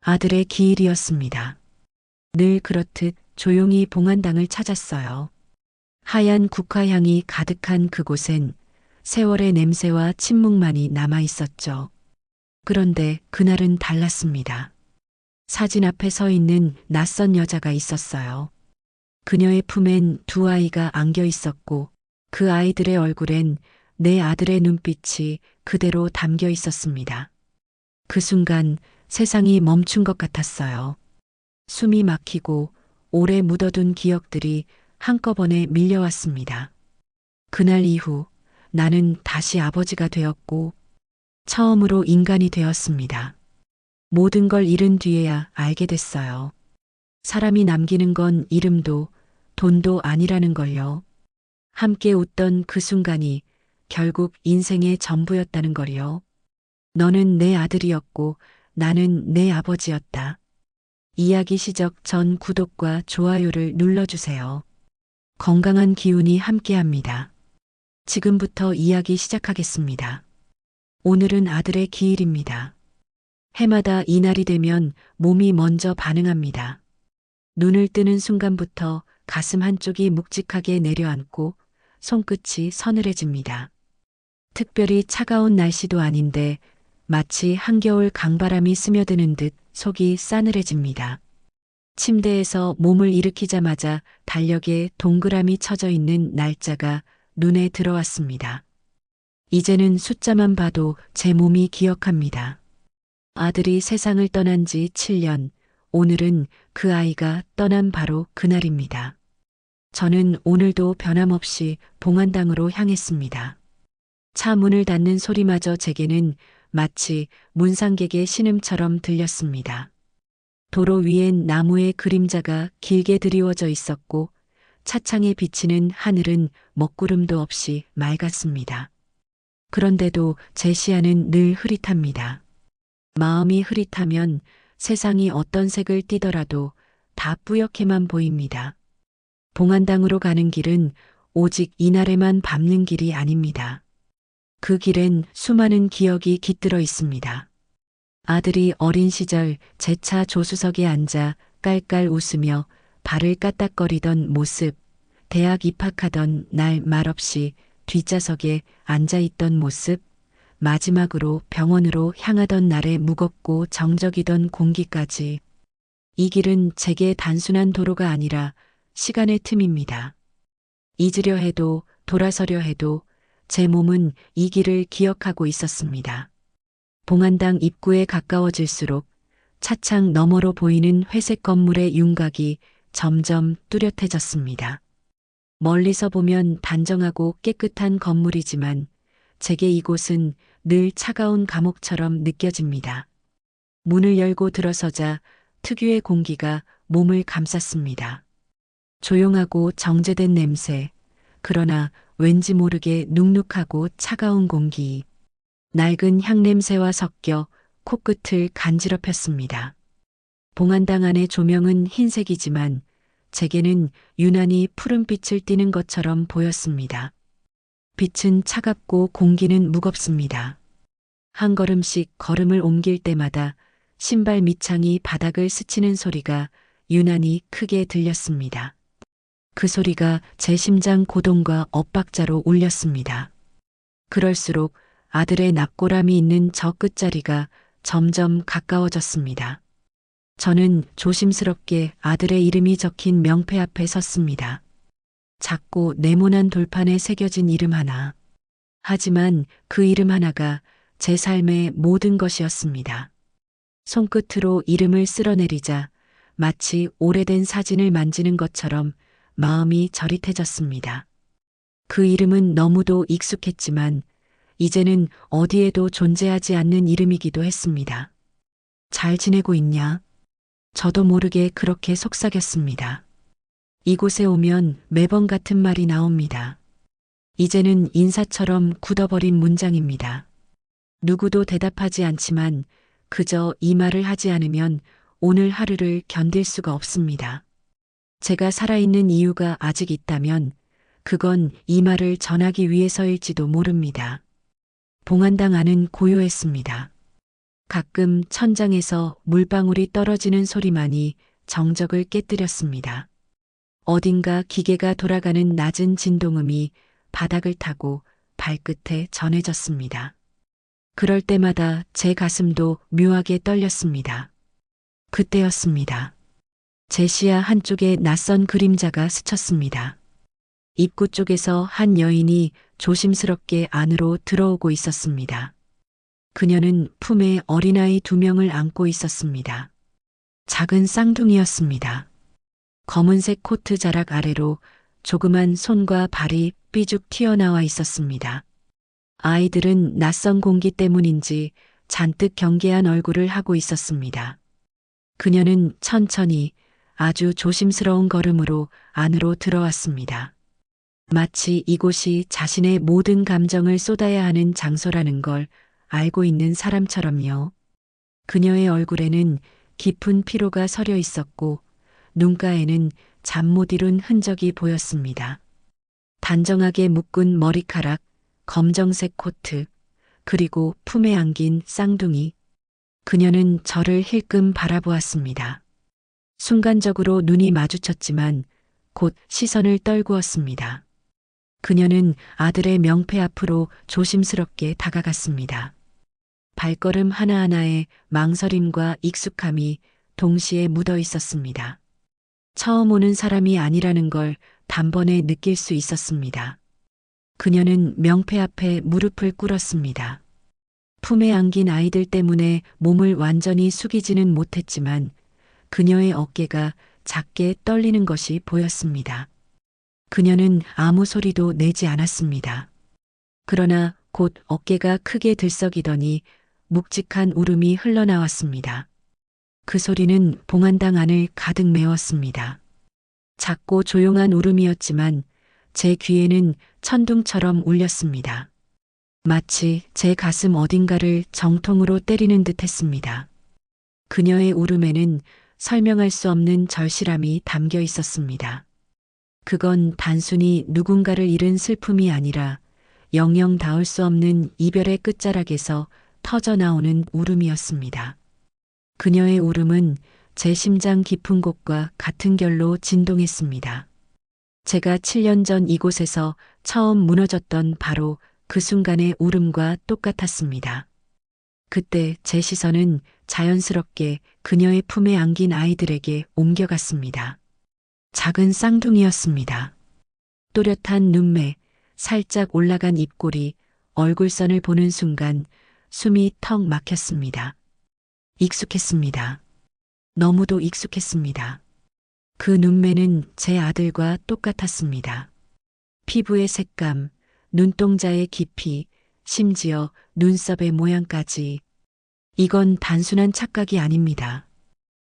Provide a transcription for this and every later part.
아들의 기일이었습니다. 늘 그렇듯 조용히 봉안당을 찾았어요. 하얀 국화향이 가득한 그곳엔 세월의 냄새와 침묵만이 남아 있었죠. 그런데 그날은 달랐습니다. 사진 앞에 서 있는 낯선 여자가 있었어요. 그녀의 품엔 두 아이가 안겨 있었고 그 아이들의 얼굴엔 내 아들의 눈빛이 그대로 담겨 있었습니다. 그 순간 세상이 멈춘 것 같았어요. 숨이 막히고 오래 묻어둔 기억들이 한꺼번에 밀려왔습니다. 그날 이후 나는 다시 아버지가 되었고 처음으로 인간이 되었습니다. 모든 걸 잃은 뒤에야 알게 됐어요. 사람이 남기는 건 이름도 돈도 아니라는 걸요. 함께 웃던 그 순간이 결국 인생의 전부였다는 걸요. 너는 내 아들이었고 나는 내 아버지였다. 이야기 시작 전 구독과 좋아요를 눌러주세요. 건강한 기운이 함께합니다. 지금부터 이야기 시작하겠습니다. 오늘은 아들의 기일입니다. 해마다 이날이 되면 몸이 먼저 반응합니다. 눈을 뜨는 순간부터 가슴 한쪽이 묵직하게 내려앉고 손끝이 서늘해집니다. 특별히 차가운 날씨도 아닌데 마치 한겨울 강바람이 스며드는 듯 속이 싸늘해집니다. 침대에서 몸을 일으키자마자 달력에 동그라미 쳐져 있는 날짜가 눈에 들어왔습니다. 이제는 숫자만 봐도 제 몸이 기억합니다. 아들이 세상을 떠난 지 7년, 오늘은 그 아이가 떠난 바로 그날입니다. 저는 오늘도 변함없이 봉안당으로 향했습니다. 차 문을 닫는 소리마저 제게는 마치 문상객의 신음처럼 들렸습니다. 도로 위엔 나무의 그림자가 길게 드리워져 있었고 차창에 비치는 하늘은 먹구름도 없이 맑았습니다. 그런데도 제 시야는 늘 흐릿합니다. 마음이 흐릿하면 세상이 어떤 색을 띠더라도 다 뿌옇게만 보입니다. 봉안당으로 가는 길은 오직 이날에만 밟는 길이 아닙니다. 그 길엔 수많은 기억이 깃들어 있습니다. 아들이 어린 시절 제 차 조수석에 앉아 깔깔 웃으며 발을 까딱거리던 모습, 대학 입학하던 날 말없이 뒷좌석에 앉아 있던 모습, 마지막으로 병원으로 향하던 날의 무겁고 정적이던 공기까지. 이 길은 제게 단순한 도로가 아니라 시간의 틈입니다. 잊으려 해도 돌아서려 해도 제 몸은 이 길을 기억하고 있었습니다. 봉안당 입구에 가까워질수록 차창 너머로 보이는 회색 건물의 윤곽이 점점 뚜렷해졌습니다. 멀리서 보면 단정하고 깨끗한 건물이지만 제게 이곳은 늘 차가운 감옥처럼 느껴집니다. 문을 열고 들어서자 특유의 공기가 몸을 감쌌습니다. 조용하고 정제된 냄새, 그러나 왠지 모르게 눅눅하고 차가운 공기, 낡은 향냄새와 섞여 코끝을 간지럽혔습니다. 봉안당 안의 조명은 흰색이지만 제게는 유난히 푸른빛을 띠는 것처럼 보였습니다. 빛은 차갑고 공기는 무겁습니다. 한 걸음씩 걸음을 옮길 때마다 신발 밑창이 바닥을 스치는 소리가 유난히 크게 들렸습니다. 그 소리가 제 심장 고동과 엇박자로 울렸습니다. 그럴수록 아들의 납골함이 있는 저 끝자리가 점점 가까워졌습니다. 저는 조심스럽게 아들의 이름이 적힌 명패 앞에 섰습니다. 작고 네모난 돌판에 새겨진 이름 하나. 하지만 그 이름 하나가 제 삶의 모든 것이었습니다. 손끝으로 이름을 쓸어내리자 마치 오래된 사진을 만지는 것처럼 마음이 저릿해졌습니다. 그 이름은 너무도 익숙했지만 이제는 어디에도 존재하지 않는 이름이기도 했습니다. 잘 지내고 있냐? 저도 모르게 그렇게 속삭였습니다. 이곳에 오면 매번 같은 말이 나옵니다. 이제는 인사처럼 굳어버린 문장입니다. 누구도 대답하지 않지만 그저 이 말을 하지 않으면 오늘 하루를 견딜 수가 없습니다. 제가 살아있는 이유가 아직 있다면 그건 이 말을 전하기 위해서일지도 모릅니다. 봉안당 안은 고요했습니다. 가끔 천장에서 물방울이 떨어지는 소리만이 정적을 깨뜨렸습니다. 어딘가 기계가 돌아가는 낮은 진동음이 바닥을 타고 발끝에 전해졌습니다. 그럴 때마다 제 가슴도 묘하게 떨렸습니다. 그때였습니다. 제 시야 한쪽에 낯선 그림자가 스쳤습니다. 입구 쪽에서 한 여인이 조심스럽게 안으로 들어오고 있었습니다. 그녀는 품에 어린아이 2명을 안고 있었습니다. 작은 쌍둥이였습니다. 검은색 코트 자락 아래로 조그만 손과 발이 삐죽 튀어나와 있었습니다. 아이들은 낯선 공기 때문인지 잔뜩 경계한 얼굴을 하고 있었습니다. 그녀는 천천히 아주 조심스러운 걸음으로 안으로 들어왔습니다. 마치 이곳이 자신의 모든 감정을 쏟아야 하는 장소라는 걸 알고 있는 사람처럼요. 그녀의 얼굴에는 깊은 피로가 서려 있었고 눈가에는 잠 못 이룬 흔적이 보였습니다. 단정하게 묶은 머리카락, 검정색 코트, 그리고 품에 안긴 쌍둥이. 그녀는 저를 힐끔 바라보았습니다. 순간적으로 눈이 마주쳤지만 곧 시선을 떨구었습니다. 그녀는 아들의 명패 앞으로 조심스럽게 다가갔습니다. 발걸음 하나하나에 망설임과 익숙함이 동시에 묻어 있었습니다. 처음 오는 사람이 아니라는 걸 단번에 느낄 수 있었습니다. 그녀는 명패 앞에 무릎을 꿇었습니다. 품에 안긴 아이들 때문에 몸을 완전히 숙이지는 못했지만 그녀의 어깨가 작게 떨리는 것이 보였습니다. 그녀는 아무 소리도 내지 않았습니다. 그러나 곧 어깨가 크게 들썩이더니 묵직한 울음이 흘러나왔습니다. 그 소리는 봉안당 안을 가득 메웠습니다. 작고 조용한 울음이었지만 제 귀에는 천둥처럼 울렸습니다. 마치 제 가슴 어딘가를 정통으로 때리는 듯 했습니다. 그녀의 울음에는 설명할 수 없는 절실함이 담겨 있었습니다. 그건 단순히 누군가를 잃은 슬픔이 아니라 영영 닿을 수 없는 이별의 끝자락에서 터져나오는 울음이었습니다. 그녀의 울음은 제 심장 깊은 곳과 같은 결로 진동했습니다. 제가 7년 전 이곳에서 처음 무너졌던 바로 그 순간의 울음과 똑같았습니다. 그때 제 시선은 자연스럽게 그녀의 품에 안긴 아이들에게 옮겨갔습니다. 작은 쌍둥이였습니다. 또렷한 눈매, 살짝 올라간 입꼬리, 얼굴선을 보는 순간 숨이 턱 막혔습니다. 익숙했습니다. 너무도 익숙했습니다. 그 눈매는 제 아들과 똑같았습니다. 피부의 색감, 눈동자의 깊이, 심지어 눈썹의 모양까지. 이건 단순한 착각이 아닙니다.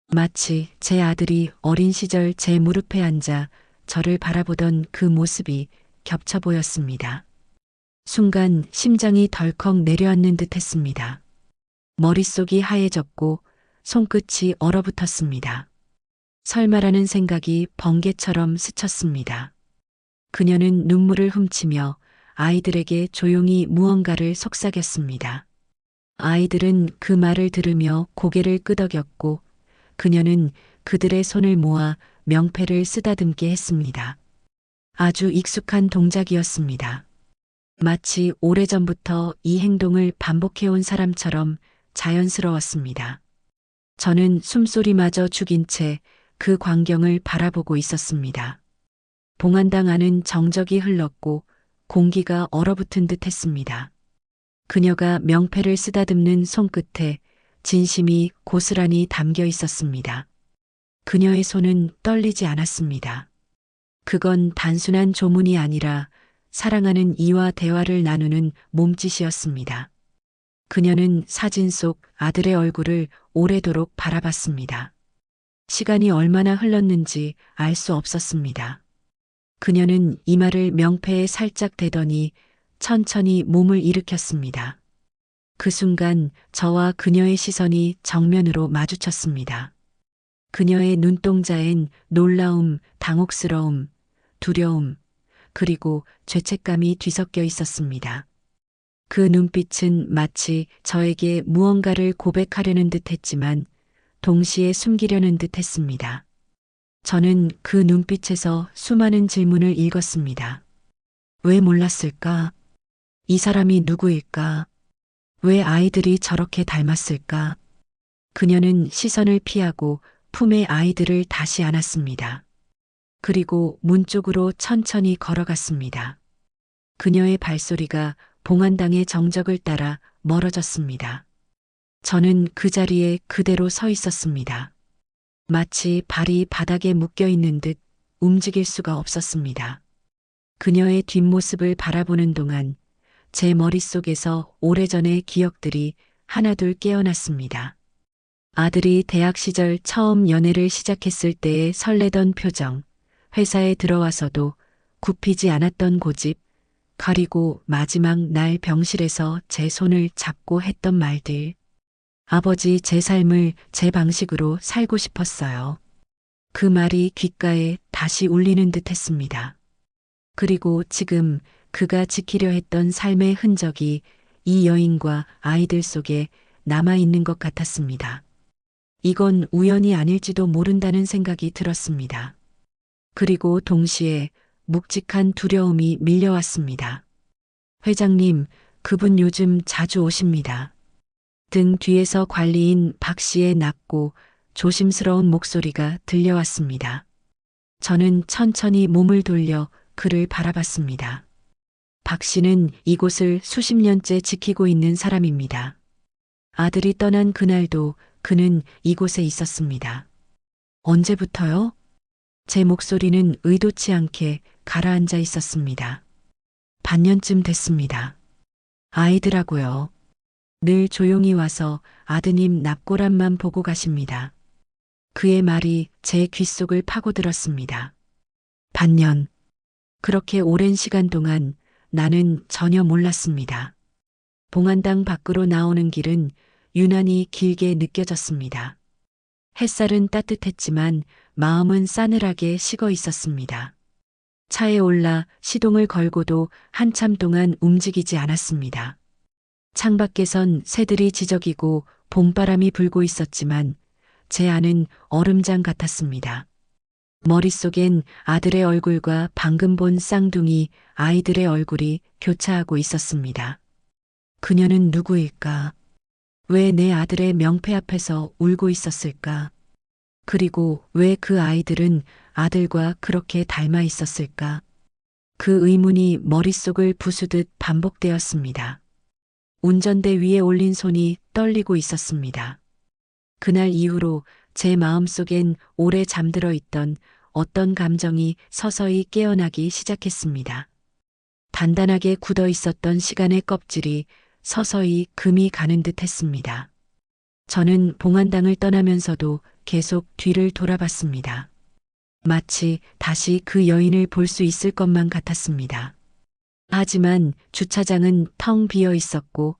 마치 제 아들이 어린 시절 제 무릎에 앉아 저를 바라보던 그 모습이 겹쳐 보였습니다. 순간 심장이 덜컥 내려앉는 듯 했습니다. 머릿속이 하얘졌고 손끝이 얼어붙었습니다. 설마라는 생각이 번개처럼 스쳤습니다. 그녀는 눈물을 훔치며 아이들에게 조용히 무언가를 속삭였습니다. 아이들은 그 말을 들으며 고개를 끄덕였고 그녀는 그들의 손을 모아 명패를 쓰다듬게 했습니다. 아주 익숙한 동작이었습니다. 마치 오래전부터 이 행동을 반복해온 사람처럼 자연스러웠습니다. 저는 숨소리마저 죽인 채 그 광경을 바라보고 있었습니다. 봉안당 안은 정적이 흘렀고 공기가 얼어붙은 듯 했습니다. 그녀가 명패를 쓰다듬는 손끝에 진심이 고스란히 담겨 있었습니다. 그녀의 손은 떨리지 않았습니다. 그건 단순한 조문이 아니라 사랑하는 이와 대화를 나누는 몸짓이었습니다. 그녀는 사진 속 아들의 얼굴을 오래도록 바라봤습니다. 시간이 얼마나 흘렀는지 알 수 없었습니다. 그녀는 이마를 명패에 살짝 대더니 천천히 몸을 일으켰습니다. 그 순간 저와 그녀의 시선이 정면으로 마주쳤습니다. 그녀의 눈동자엔 놀라움, 당혹스러움, 두려움, 그리고 죄책감이 뒤섞여 있었습니다. 그 눈빛은 마치 저에게 무언가를 고백하려는 듯 했지만 동시에 숨기려는 듯 했습니다. 저는 그 눈빛에서 수많은 질문을 읽었습니다. 왜 몰랐을까? 이 사람이 누구일까? 왜 아이들이 저렇게 닮았을까? 그녀는 시선을 피하고 품에 아이들을 다시 안았습니다. 그리고 문 쪽으로 천천히 걸어갔습니다. 그녀의 발소리가 봉안당의 정적을 따라 멀어졌습니다. 저는 그 자리에 그대로 서 있었습니다. 마치 발이 바닥에 묶여 있는 듯 움직일 수가 없었습니다. 그녀의 뒷모습을 바라보는 동안 제 머릿속에서 오래전의 기억들이 하나둘 깨어났습니다. 아들이 대학 시절 처음 연애를 시작했을 때의 설레던 표정, 회사에 들어와서도 굽히지 않았던 고집, 그리고 마지막 날 병실에서 제 손을 잡고 했던 말들. 아버지 제 삶을 제 방식으로 살고 싶었어요. 그 말이 귓가에 다시 울리는 듯 했습니다. 그리고 지금 그가 지키려 했던 삶의 흔적이 이 여인과 아이들 속에 남아있는 것 같았습니다. 이건 우연이 아닐지도 모른다는 생각이 들었습니다. 그리고 동시에 묵직한 두려움이 밀려왔습니다. 회장님, 그분 요즘 자주 오십니다. 등 뒤에서 관리인 박 씨의 낮고 조심스러운 목소리가 들려왔습니다. 저는 천천히 몸을 돌려 그를 바라봤습니다. 박 씨는 이곳을 수십 년째 지키고 있는 사람입니다. 아들이 떠난 그날도 그는 이곳에 있었습니다. 언제부터요? 제 목소리는 의도치 않게 가라앉아 있었습니다. 반년쯤 됐습니다. 아이들하고요. 늘 조용히 와서 아드님 납골함만 보고 가십니다. 그의 말이 제 귓속을 파고들었습니다. 반년. 그렇게 오랜 시간 동안 나는 전혀 몰랐습니다. 봉안당 밖으로 나오는 길은 유난히 길게 느껴졌습니다. 햇살은 따뜻했지만 마음은 싸늘하게 식어 있었습니다. 차에 올라 시동을 걸고도 한참 동안 움직이지 않았습니다. 창밖에선 새들이 지저귀고 봄바람이 불고 있었지만 제 안은 얼음장 같았습니다. 머릿속엔 아들의 얼굴과 방금 본 쌍둥이 아이들의 얼굴이 교차하고 있었습니다. 그녀는 누구일까? 왜 내 아들의 명패 앞에서 울고 있었을까? 그리고 왜 그 아이들은 아들과 그렇게 닮아 있었을까? 그 의문이 머릿속을 부수듯 반복되었습니다. 운전대 위에 올린 손이 떨리고 있었습니다. 그날 이후로 제 마음속엔 오래 잠들어 있던 어떤 감정이 서서히 깨어나기 시작했습니다. 단단하게 굳어 있었던 시간의 껍질이 서서히 금이 가는 듯 했습니다. 저는 봉안당을 떠나면서도 계속 뒤를 돌아봤습니다. 마치 다시 그 여인을 볼 수 있을 것만 같았습니다. 하지만 주차장은 텅 비어 있었고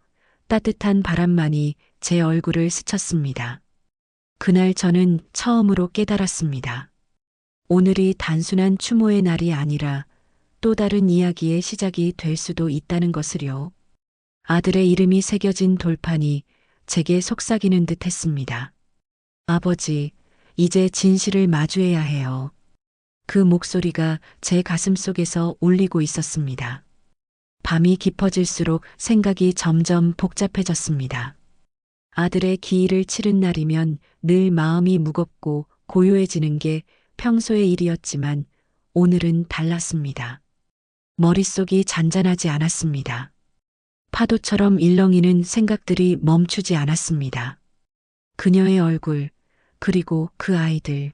따뜻한 바람만이 제 얼굴을 스쳤습니다. 그날 저는 처음으로 깨달았습니다. 오늘이 단순한 추모의 날이 아니라 또 다른 이야기의 시작이 될 수도 있다는 것을요. 아들의 이름이 새겨진 돌판이 제게 속삭이는 듯 했습니다. 아버지, 이제 진실을 마주해야 해요. 그 목소리가 제 가슴 속에서 울리고 있었습니다. 밤이 깊어질수록 생각이 점점 복잡해졌습니다. 아들의 기일을 치른 날이면 늘 마음이 무겁고 고요해지는 게 평소의 일이었지만 오늘은 달랐습니다. 머릿속이 잔잔하지 않았습니다. 파도처럼 일렁이는 생각들이 멈추지 않았습니다. 그녀의 얼굴, 그리고 그 아이들.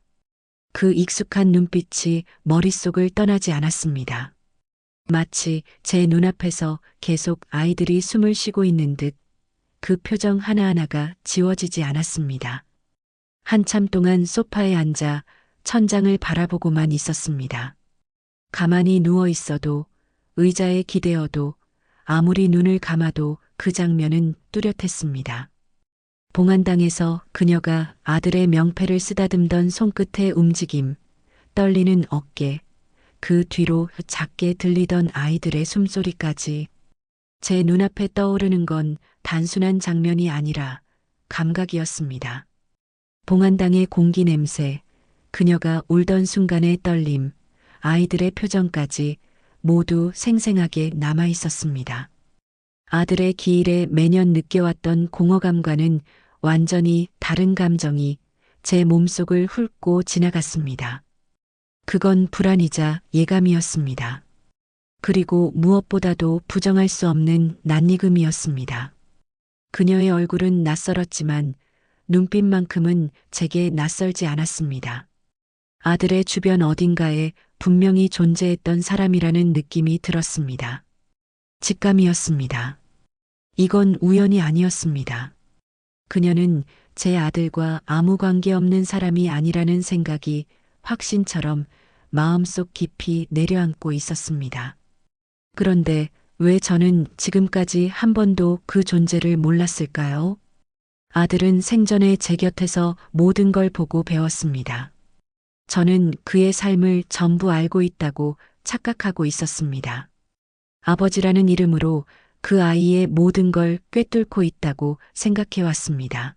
그 익숙한 눈빛이 머릿속을 떠나지 않았습니다. 마치 제 눈앞에서 계속 아이들이 숨을 쉬고 있는 듯 그 표정 하나하나가 지워지지 않았습니다. 한참 동안 소파에 앉아 천장을 바라보고만 있었습니다. 가만히 누워 있어도, 의자에 기대어도, 아무리 눈을 감아도 그 장면은 뚜렷했습니다. 봉안당에서 그녀가 아들의 명패를 쓰다듬던 손끝의 움직임, 떨리는 어깨, 그 뒤로 작게 들리던 아이들의 숨소리까지 제 눈앞에 떠오르는 건 단순한 장면이 아니라 감각이었습니다. 봉안당의 공기 냄새, 그녀가 울던 순간의 떨림, 아이들의 표정까지 모두 생생하게 남아 있었습니다. 아들의 기일에 매년 느껴왔던 공허감과는 완전히 다른 감정이 제 몸속을 훑고 지나갔습니다. 그건 불안이자 예감이었습니다. 그리고 무엇보다도 부정할 수 없는 낯익음이었습니다. 그녀의 얼굴은 낯설었지만 눈빛만큼은 제게 낯설지 않았습니다. 아들의 주변 어딘가에 분명히 존재했던 사람이라는 느낌이 들었습니다. 직감이었습니다. 이건 우연이 아니었습니다. 그녀는 제 아들과 아무 관계없는 사람이 아니라는 생각이 확신처럼 마음속 깊이 내려앉고 있었습니다. 그런데 왜 저는 지금까지 한 번도 그 존재를 몰랐을까요? 아들은 생전에 제 곁에서 모든 걸 보고 배웠습니다. 저는 그의 삶을 전부 알고 있다고 착각하고 있었습니다. 아버지라는 이름으로 그 아이의 모든 걸 꿰뚫고 있다고 생각해 왔습니다.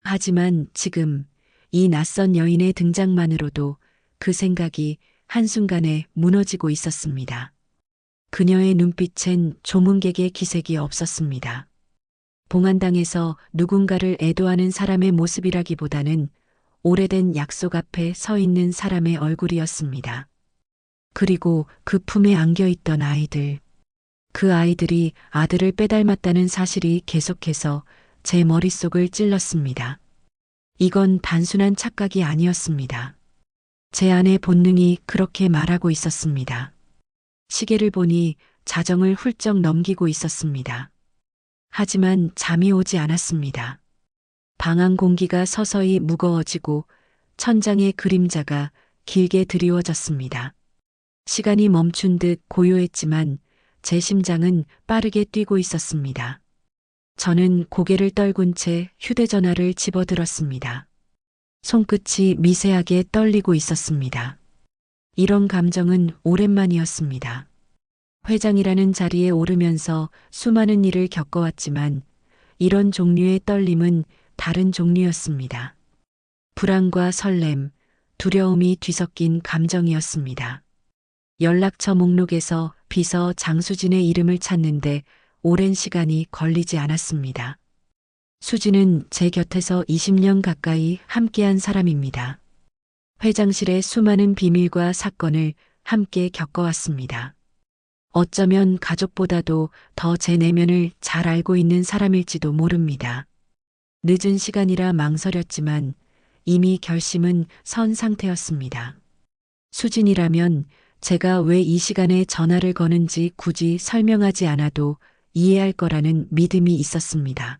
하지만 지금 이 낯선 여인의 등장만으로도 그 생각이 한순간에 무너지고 있었습니다. 그녀의 눈빛엔 조문객의 기색이 없었습니다. 봉안당에서 누군가를 애도하는 사람의 모습이라기보다는 오래된 약속 앞에 서 있는 사람의 얼굴이었습니다. 그리고 그 품에 안겨 있던 아이들. 그 아이들이 아들을 빼닮았다는 사실이 계속해서 제 머릿속을 찔렀습니다. 이건 단순한 착각이 아니었습니다. 제 안의 본능이 그렇게 말하고 있었습니다. 시계를 보니 자정을 훌쩍 넘기고 있었습니다. 하지만 잠이 오지 않았습니다. 방 안 공기가 서서히 무거워지고 천장의 그림자가 길게 드리워졌습니다. 시간이 멈춘 듯 고요했지만 제 심장은 빠르게 뛰고 있었습니다. 저는 고개를 떨군 채 휴대전화를 집어들었습니다. 손끝이 미세하게 떨리고 있었습니다. 이런 감정은 오랜만이었습니다. 회장이라는 자리에 오르면서 수많은 일을 겪어왔지만 이런 종류의 떨림은 다른 종류였습니다. 불안과 설렘, 두려움이 뒤섞인 감정이었습니다. 연락처 목록에서 비서 장수진의 이름을 찾는데 오랜 시간이 걸리지 않았습니다. 수진은 제 곁에서 20년 가까이 함께한 사람입니다. 회장실의 수많은 비밀과 사건을 함께 겪어왔습니다. 어쩌면 가족보다도 더 제 내면을 잘 알고 있는 사람일지도 모릅니다. 늦은 시간이라 망설였지만 이미 결심은 선 상태였습니다. 수진이라면 제가 왜 이 시간에 전화를 거는지 굳이 설명하지 않아도 이해할 거라는 믿음이 있었습니다.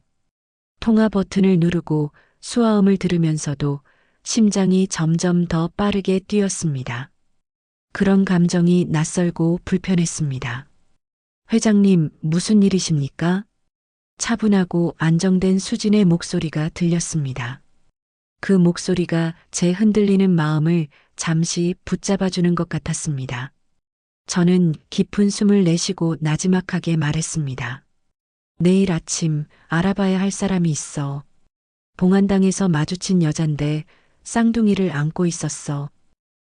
통화 버튼을 누르고 수화음을 들으면서도 심장이 점점 더 빠르게 뛰었습니다. 그런 감정이 낯설고 불편했습니다. 회장님, 무슨 일이십니까? 차분하고 안정된 수진의 목소리가 들렸습니다. 그 목소리가 제 흔들리는 마음을 잠시 붙잡아주는 것 같았습니다. 저는 깊은 숨을 내쉬고 나지막하게 말했습니다. 내일 아침 알아봐야 할 사람이 있어. 봉안당에서 마주친 여잔데 쌍둥이를 안고 있었어.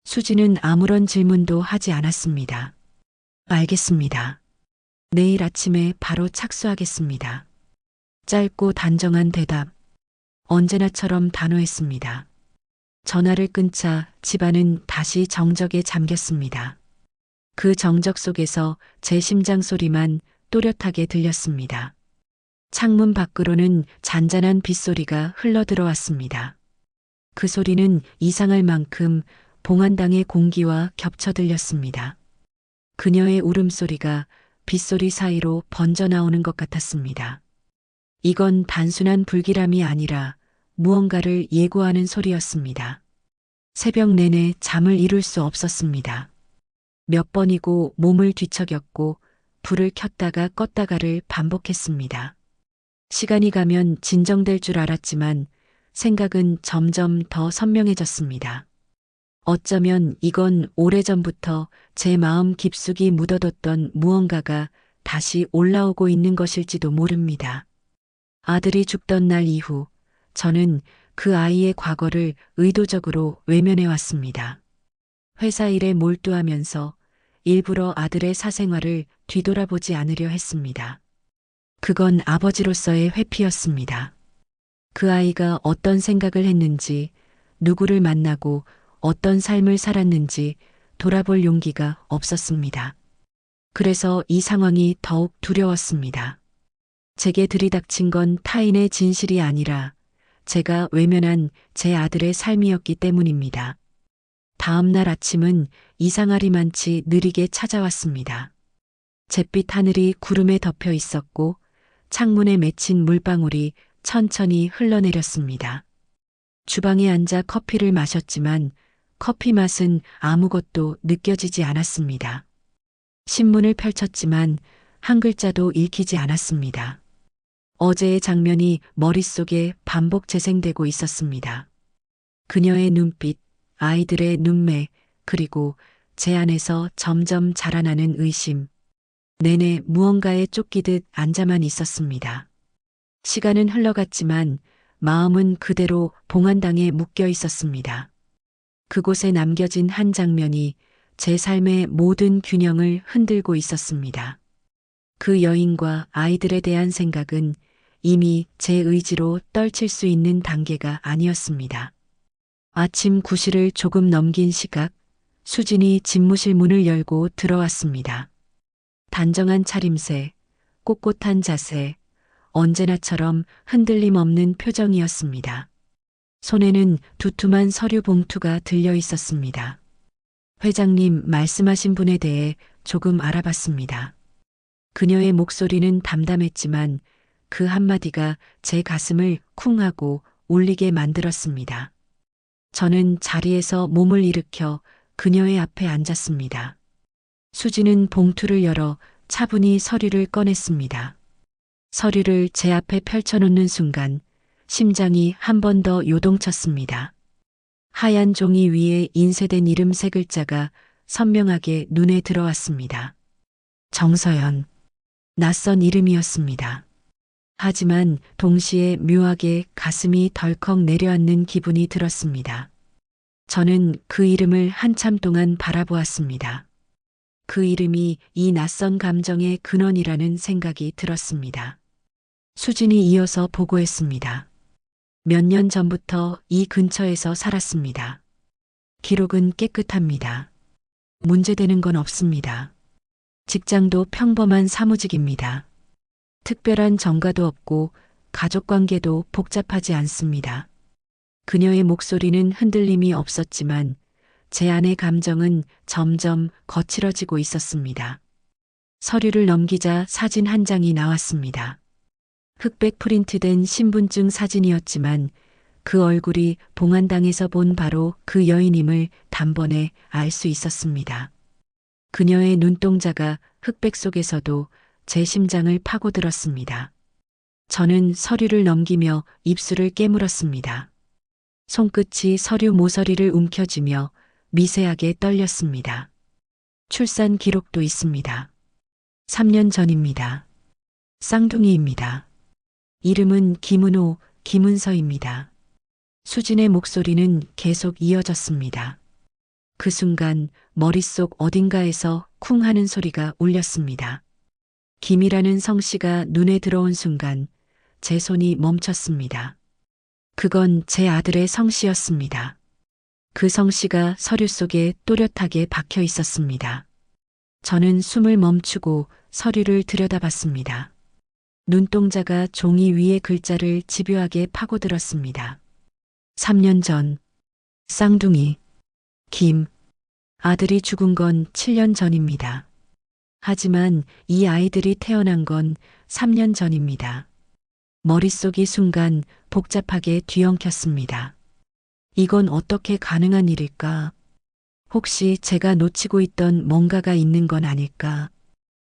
수지는 아무런 질문도 하지 않았습니다. 알겠습니다. 내일 아침에 바로 착수하겠습니다. 짧고 단정한 대답. 언제나처럼 단호했습니다. 전화를 끊자 집안은 다시 정적에 잠겼습니다. 그 정적 속에서 제 심장 소리만 또렷하게 들렸습니다. 창문 밖으로는 잔잔한 빗소리가 흘러들어왔습니다. 그 소리는 이상할 만큼 봉안당의 공기와 겹쳐 들렸습니다. 그녀의 울음소리가 빗소리 사이로 번져나오는 것 같았습니다. 이건 단순한 불길함이 아니라 무언가를 예고하는 소리였습니다. 새벽 내내 잠을 이룰 수 없었습니다. 몇 번이고 몸을 뒤척였고 불을 켰다가 껐다가를 반복했습니다. 시간이 가면 진정될 줄 알았지만 생각은 점점 더 선명해졌습니다. 어쩌면 이건 오래전부터 제 마음 깊숙이 묻어뒀던 무언가가 다시 올라오고 있는 것일지도 모릅니다. 아들이 죽던 날 이후 저는 그 아이의 과거를 의도적으로 외면해 왔습니다. 회사 일에 몰두하면서 일부러 아들의 사생활을 뒤돌아보지 않으려 했습니다. 그건 아버지로서의 회피였습니다. 그 아이가 어떤 생각을 했는지, 누구를 만나고 어떤 삶을 살았는지 돌아볼 용기가 없었습니다. 그래서 이 상황이 더욱 두려웠습니다. 제게 들이닥친 건 타인의 진실이 아니라 제가 외면한 제 아들의 삶이었기 때문입니다. 다음 날 아침은 이상하리만치 느리게 찾아왔습니다. 잿빛 하늘이 구름에 덮여 있었고 창문에 맺힌 물방울이 천천히 흘러내렸습니다. 주방에 앉아 커피를 마셨지만 커피 맛은 아무것도 느껴지지 않았습니다. 신문을 펼쳤지만 한 글자도 읽히지 않았습니다. 어제의 장면이 머릿속에 반복 재생되고 있었습니다. 그녀의 눈빛, 아이들의 눈매, 그리고 제 안에서 점점 자라나는 의심. 내내 무언가에 쫓기듯 앉아만 있었습니다. 시간은 흘러갔지만 마음은 그대로 봉안당에 묶여 있었습니다. 그곳에 남겨진 한 장면이 제 삶의 모든 균형을 흔들고 있었습니다. 그 여인과 아이들에 대한 생각은 이미 제 의지로 떨칠 수 있는 단계가 아니었습니다. 아침 9시를 조금 넘긴 시각, 수진이 집무실 문을 열고 들어왔습니다. 단정한 차림새, 꼿꼿한 자세, 언제나처럼 흔들림 없는 표정이었습니다. 손에는 두툼한 서류 봉투가 들려 있었습니다. 회장님 말씀하신 분에 대해 조금 알아봤습니다. 그녀의 목소리는 담담했지만 그 한마디가 제 가슴을 쿵 하고 울리게 만들었습니다. 저는 자리에서 몸을 일으켜 그녀의 앞에 앉았습니다. 수지는 봉투를 열어 차분히 서류를 꺼냈습니다. 서류를 제 앞에 펼쳐놓는 순간 심장이 한 번 더 요동쳤습니다. 하얀 종이 위에 인쇄된 이름 세 글자가 선명하게 눈에 들어왔습니다. 정서연. 낯선 이름이었습니다. 하지만 동시에 묘하게 가슴이 덜컥 내려앉는 기분이 들었습니다. 저는 그 이름을 한참 동안 바라보았습니다. 그 이름이 이 낯선 감정의 근원이라는 생각이 들었습니다. 수진이 이어서 보고했습니다. 몇 년 전부터 이 근처에서 살았습니다. 기록은 깨끗합니다. 문제되는 건 없습니다. 직장도 평범한 사무직입니다. 특별한 정가도 없고 가족관계도 복잡하지 않습니다. 그녀의 목소리는 흔들림이 없었지만 제 안의 감정은 점점 거칠어지고 있었습니다. 서류를 넘기자 사진 한 장이 나왔습니다. 흑백 프린트된 신분증 사진이었지만 그 얼굴이 봉안당에서 본 바로 그 여인임을 단번에 알 수 있었습니다. 그녀의 눈동자가 흑백 속에서도 제 심장을 파고들었습니다. 저는 서류를 넘기며 입술을 깨물었습니다. 손끝이 서류 모서리를 움켜쥐며 미세하게 떨렸습니다. 출산 기록도 있습니다. 3년 전입니다. 쌍둥이입니다. 이름은 김은호, 김은서입니다. 수진의 목소리는 계속 이어졌습니다. 그 순간 머릿속 어딘가에서 쿵 하는 소리가 울렸습니다. 김이라는 성씨가 눈에 들어온 순간 제 손이 멈췄습니다. 그건 제 아들의 성씨였습니다. 그 성씨가 서류 속에 또렷하게 박혀 있었습니다. 저는 숨을 멈추고 서류를 들여다봤습니다. 눈동자가 종이 위의 글자를 집요하게 파고들었습니다. 3년 전, 쌍둥이, 김, 아들이 죽은 건 7년 전입니다. 하지만 이 아이들이 태어난 건 3년 전입니다. 머릿속이 순간 복잡하게 뒤엉켰습니다. 이건 어떻게 가능한 일일까? 혹시 제가 놓치고 있던 뭔가가 있는 건 아닐까?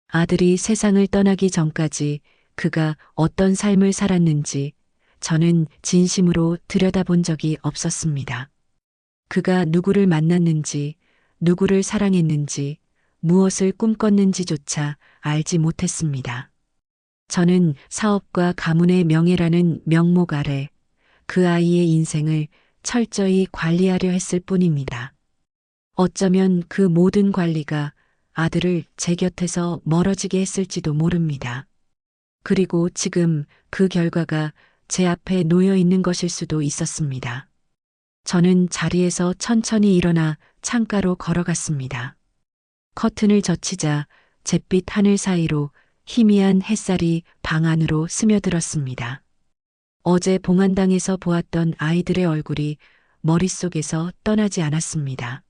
아들이 세상을 떠나기 전까지 그가 어떤 삶을 살았는지 저는 진심으로 들여다본 적이 없었습니다. 그가 누구를 만났는지, 누구를 사랑했는지, 무엇을 꿈꿨는지조차 알지 못했습니다. 저는 사업과 가문의 명예라는 명목 아래 그 아이의 인생을 철저히 관리하려 했을 뿐입니다. 어쩌면 그 모든 관리가 아들을 제 곁에서 멀어지게 했을지도 모릅니다. 그리고 지금 그 결과가 제 앞에 놓여 있는 것일 수도 있었습니다. 저는 자리에서 천천히 일어나 창가로 걸어갔습니다. 커튼을 젖히자 잿빛 하늘 사이로 희미한 햇살이 방 안으로 스며들었습니다. 어제 봉안당에서 보았던 아이들의 얼굴이 머릿속에서 떠나지 않았습니다.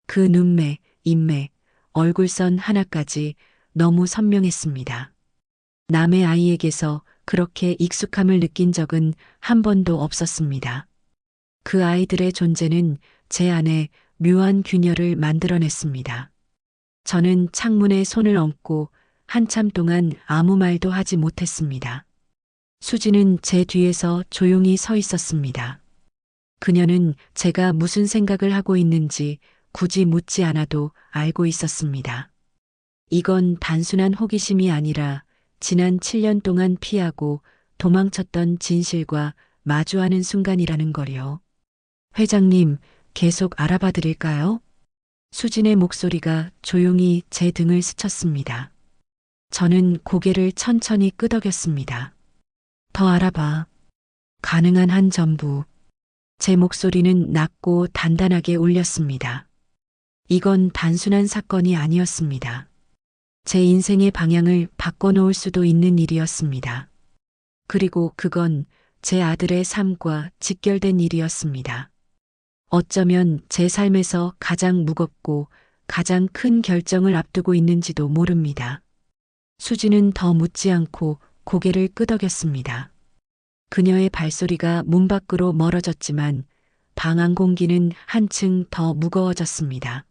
그 눈매, 인매, 얼굴선 하나까지 너무 선명했습니다. 남의 아이에게서 그렇게 익숙함을 느낀 적은 한 번도 없었습니다. 그 아이들의 존재는 제 안에 묘한 균열을 만들어냈습니다. 저는 창문에 손을 얹고 한참 동안 아무 말도 하지 못했습니다. 수지는 제 뒤에서 조용히 서 있었습니다. 그녀는 제가 무슨 생각을 하고 있는지 굳이 묻지 않아도 알고 있었습니다. 이건 단순한 호기심이 아니라 지난 7년 동안 피하고 도망쳤던 진실과 마주하는 순간이라는 걸요. 회장님, 계속 알아봐 드릴까요? 수진의 목소리가 조용히 제 등을 스쳤습니다. 저는 고개를 천천히 끄덕였습니다. 더 알아봐. 가능한 한 전부. 제 목소리는 낮고 단단하게 울렸습니다. 이건 단순한 사건이 아니었습니다. 제 인생의 방향을 바꿔놓을 수도 있는 일이었습니다. 그리고 그건 제 아들의 삶과 직결된 일이었습니다. 어쩌면 제 삶에서 가장 무겁고 가장 큰 결정을 앞두고 있는지도 모릅니다. 수지는 더 묻지 않고 고개를 끄덕였습니다. 그녀의 발소리가 문 밖으로 멀어졌지만 방 안 공기는 한층 더 무거워졌습니다.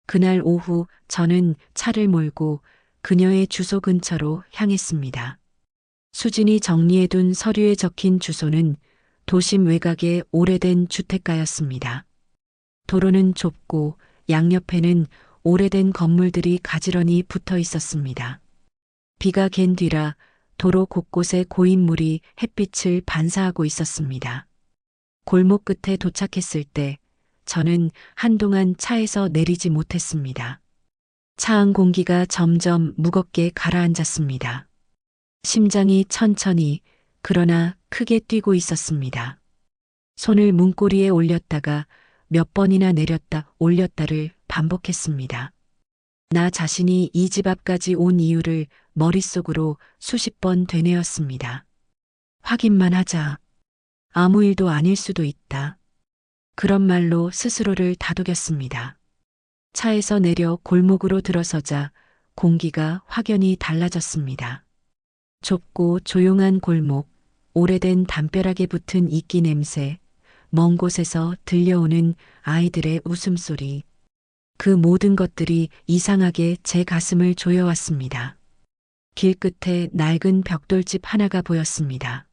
그날 오후 저는 차를 몰고 그녀의 주소 근처로 향했습니다. 수진이 정리해둔 서류에 적힌 주소는 도심 외곽의 오래된 주택가였습니다. 도로는 좁고 양옆에는 오래된 건물들이 가지런히 붙어 있었습니다. 비가 갠 뒤라 도로 곳곳에 고인 물이 햇빛을 반사하고 있었습니다. 골목 끝에 도착했을 때 저는 한동안 차에서 내리지 못했습니다. 차 안 공기가 점점 무겁게 가라앉았습니다. 심장이 천천히 그러나 크게 뛰고 있었습니다. 손을 문고리에 올렸다가 몇 번이나 내렸다 올렸다를 반복했습니다. 나 자신이 이 집 앞까지 온 이유를 머릿속으로 수십 번 되뇌었습니다. 확인만 하자. 아무 일도 아닐 수도 있다. 그런 말로 스스로를 다독였습니다. 차에서 내려 골목으로 들어서자 공기가 확연히 달라졌습니다. 좁고 조용한 골목, 오래된 담벼락에 붙은 이끼 냄새, 먼 곳에서 들려오는 아이들의 웃음소리. 그 모든 것들이 이상하게 제 가슴을 조여왔습니다. 길 끝에 낡은 벽돌집 하나가 보였습니다.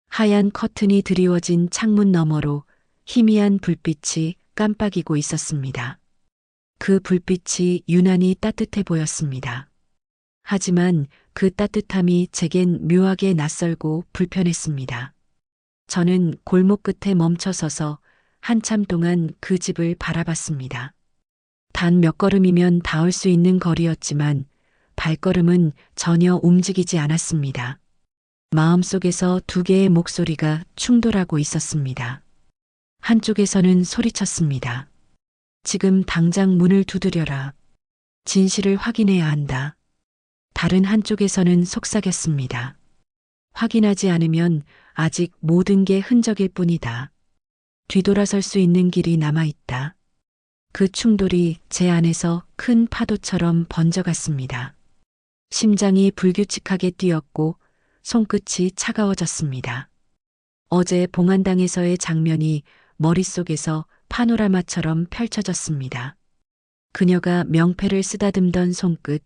하얀 커튼이 드리워진 창문 너머로 희미한 불빛이 깜빡이고 있었습니다. 그 불빛이 유난히 따뜻해 보였습니다. 하지만 그 따뜻함이 제겐 묘하게 낯설고 불편했습니다. 저는 골목 끝에 멈춰서서 한참 동안 그 집을 바라봤습니다. 단 몇 걸음이면 닿을 수 있는 거리였지만 발걸음은 전혀 움직이지 않았습니다. 마음속에서 두 개의 목소리가 충돌하고 있었습니다. 한쪽에서는 소리쳤습니다. 지금 당장 문을 두드려라. 진실을 확인해야 한다. 다른 한쪽에서는 속삭였습니다. 확인하지 않으면 아직 모든 게 흔적일 뿐이다. 뒤돌아설 수 있는 길이 남아있다. 그 충돌이 제 안에서 큰 파도처럼 번져갔습니다. 심장이 불규칙하게 뛰었고 손끝이 차가워졌습니다. 어제 봉안당에서의 장면이 머릿속에서 파노라마처럼 펼쳐졌습니다. 그녀가 명패를 쓰다듬던 손끝,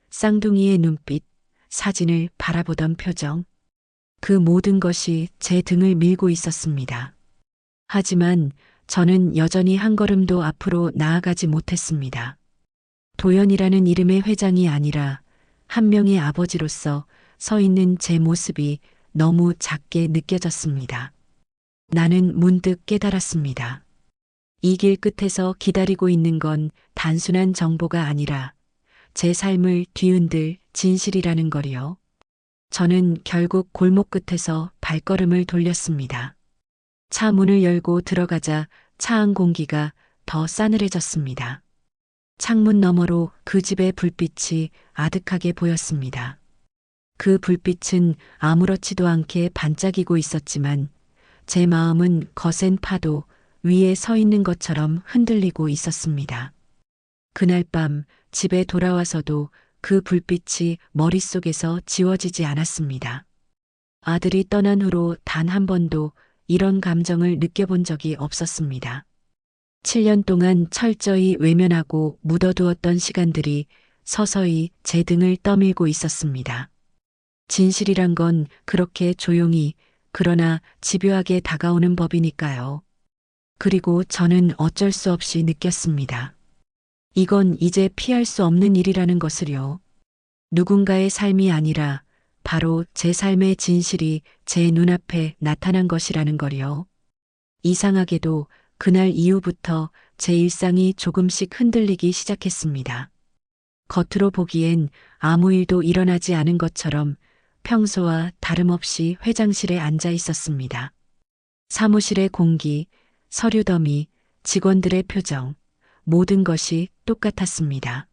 쌍둥이의 눈빛, 사진을 바라보던 표정. 그 모든 것이 제 등을 밀고 있었습니다. 하지만 저는 여전히 한 걸음도 앞으로 나아가지 못했습니다. 도연이라는 이름의 회장이 아니라 한 명의 아버지로서 서 있는 제 모습이 너무 작게 느껴졌습니다. 나는 문득 깨달았습니다. 이 길 끝에서 기다리고 있는 건 단순한 정보가 아니라 제 삶을 뒤흔들 진실이라는 거리요. 저는 결국 골목 끝에서 발걸음을 돌렸습니다. 차 문을 열고 들어가자 차 안 공기가 더 싸늘해졌습니다. 창문 너머로 그 집의 불빛이 아득하게 보였습니다. 그 불빛은 아무렇지도 않게 반짝이고 있었지만 제 마음은 거센 파도 위에 서 있는 것처럼 흔들리고 있었습니다. 그날 밤 집에 돌아와서도 그 불빛이 머릿속에서 지워지지 않았습니다. 아들이 떠난 후로 단 한 번도 이런 감정을 느껴본 적이 없었습니다. 7년 동안 철저히 외면하고 묻어두었던 시간들이 서서히 제 등을 떠밀고 있었습니다. 진실이란 건 그렇게 조용히 그러나 집요하게 다가오는 법이니까요. 그리고 저는 어쩔 수 없이 느꼈습니다. 이건 이제 피할 수 없는 일이라는 것을요. 누군가의 삶이 아니라 바로 제 삶의 진실이 제 눈앞에 나타난 것이라는 걸요. 이상하게도 그날 이후부터 제 일상이 조금씩 흔들리기 시작했습니다. 겉으로 보기엔 아무 일도 일어나지 않은 것처럼 평소와 다름없이 회장실에 앉아 있었습니다. 사무실의 공기, 서류 더미, 직원들의 표정, 모든 것이 똑같았습니다.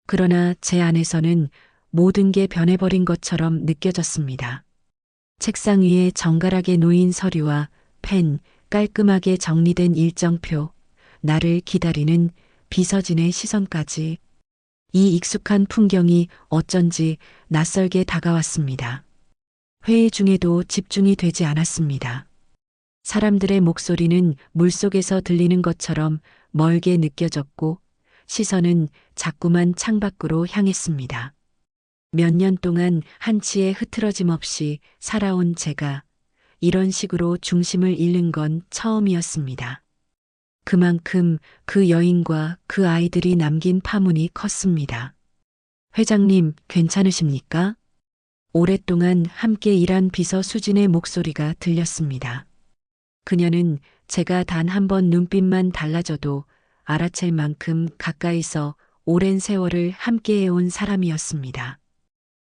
그러나 제 안에서는 모든 게 변해버린 것처럼 느껴졌습니다. 책상 위에 정갈하게 놓인 서류와 펜, 깔끔하게 정리된 일정표, 나를 기다리는 비서진의 시선까지 이 익숙한 풍경이 어쩐지 낯설게 다가왔습니다. 회의 중에도 집중이 되지 않았습니다. 사람들의 목소리는 물속에서 들리는 것처럼 멀게 느껴졌고 시선은 자꾸만 창밖으로 향했습니다. 몇 년 동안 한치의 흐트러짐 없이 살아온 제가 이런 식으로 중심을 잃는 건 처음이었습니다. 그만큼 그 여인과 그 아이들이 남긴 파문이 컸습니다. 회장님, 괜찮으십니까? 오랫동안 함께 일한 비서 수진의 목소리가 들렸습니다. 그녀는 제가 단 한 번 눈빛만 달라져도 알아챌 만큼 가까이서 오랜 세월을 함께해온 사람이었습니다.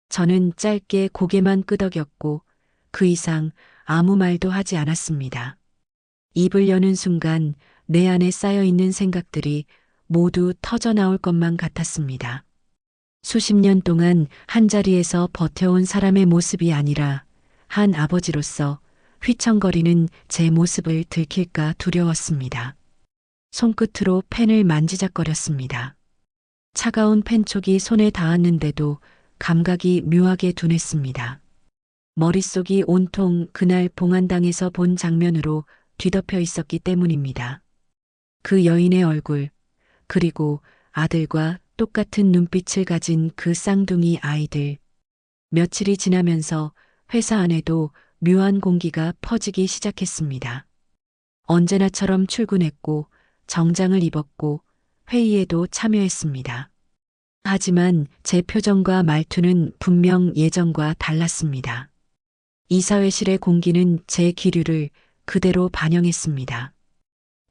저는 짧게 고개만 끄덕였고 그 이상 아무 말도 하지 않았습니다. 입을 여는 순간 내 안에 쌓여있는 생각들이 모두 터져나올 것만 같았습니다. 수십 년 동안 한자리에서 버텨온 사람의 모습이 아니라 한 아버지로서 휘청거리는 제 모습을 들킬까 두려웠습니다. 손끝으로 펜을 만지작거렸습니다. 차가운 펜촉이 손에 닿았는데도 감각이 묘하게 둔했습니다. 머릿속이 온통 그날 봉안당에서 본 장면으로 뒤덮여 있었기 때문입니다. 그 여인의 얼굴, 그리고 아들과 똑같은 눈빛을 가진 그 쌍둥이 아이들. 며칠이 지나면서 회사 안에도 묘한 공기가 퍼지기 시작했습니다. 언제나처럼 출근했고 정장을 입었고 회의에도 참여했습니다. 하지만 제 표정과 말투는 분명 예전과 달랐습니다. 이사회실의 공기는 제 기류를 그대로 반영했습니다.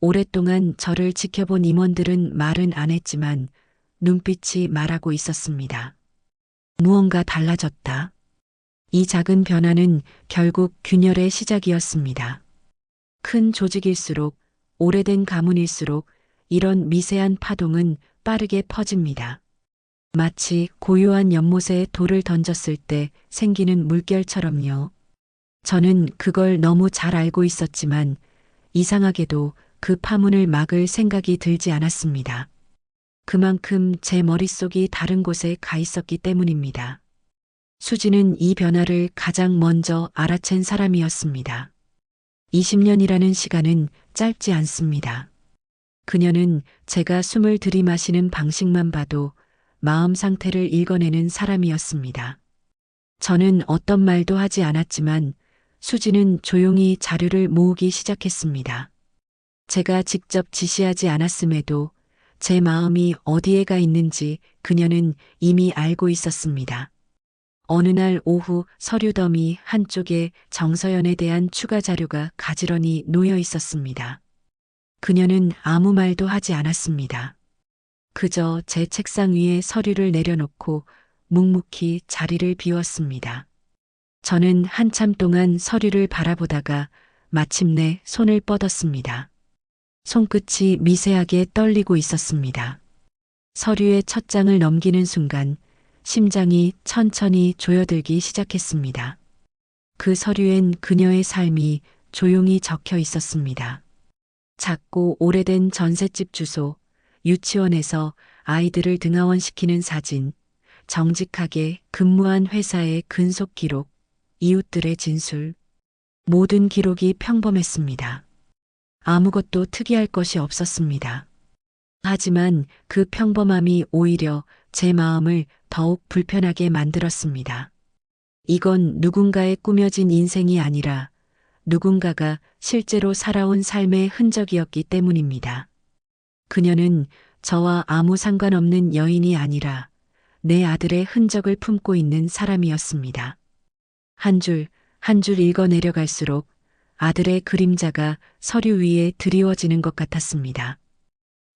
오랫동안 저를 지켜본 임원들은 말은 안 했지만 눈빛이 말하고 있었습니다. 무언가 달라졌다. 이 작은 변화는 결국 균열의 시작이었습니다. 큰 조직일수록, 오래된 가문일수록 이런 미세한 파동은 빠르게 퍼집니다. 마치 고요한 연못에 돌을 던졌을 때 생기는 물결처럼요. 저는 그걸 너무 잘 알고 있었지만 이상하게도 그 파문을 막을 생각이 들지 않았습니다. 그만큼 제 머릿속이 다른 곳에 가 있었기 때문입니다. 수지는 이 변화를 가장 먼저 알아챈 사람이었습니다. 20년이라는 시간은 짧지 않습니다. 그녀는 제가 숨을 들이마시는 방식만 봐도 마음 상태를 읽어내는 사람이었습니다. 저는 어떤 말도 하지 않았지만 수지는 조용히 자료를 모으기 시작했습니다. 제가 직접 지시하지 않았음에도 제 마음이 어디에 가 있는지 그녀는 이미 알고 있었습니다. 어느 날 오후 서류 더미 한쪽에 정서연에 대한 추가 자료가 가지런히 놓여 있었습니다. 그녀는 아무 말도 하지 않았습니다. 그저 제 책상 위에 서류를 내려놓고 묵묵히 자리를 비웠습니다. 저는 한참 동안 서류를 바라보다가 마침내 손을 뻗었습니다. 손끝이 미세하게 떨리고 있었습니다. 서류의 첫 장을 넘기는 순간 심장이 천천히 조여들기 시작했습니다. 그 서류엔 그녀의 삶이 조용히 적혀 있었습니다. 작고 오래된 전셋집 주소, 유치원에서 아이들을 등하원시키는 사진, 정직하게 근무한 회사의 근속 기록, 이웃들의 진술. 모든 기록이 평범했습니다. 아무것도 특이할 것이 없었습니다. 하지만 그 평범함이 오히려 제 마음을 더욱 불편하게 만들었습니다. 이건 누군가의 꾸며진 인생이 아니라 누군가가 실제로 살아온 삶의 흔적이었기 때문입니다. 그녀는 저와 아무 상관없는 여인이 아니라 내 아들의 흔적을 품고 있는 사람이었습니다. 한 줄, 한 줄 읽어 내려갈수록 아들의 그림자가 서류 위에 드리워지는 것 같았습니다.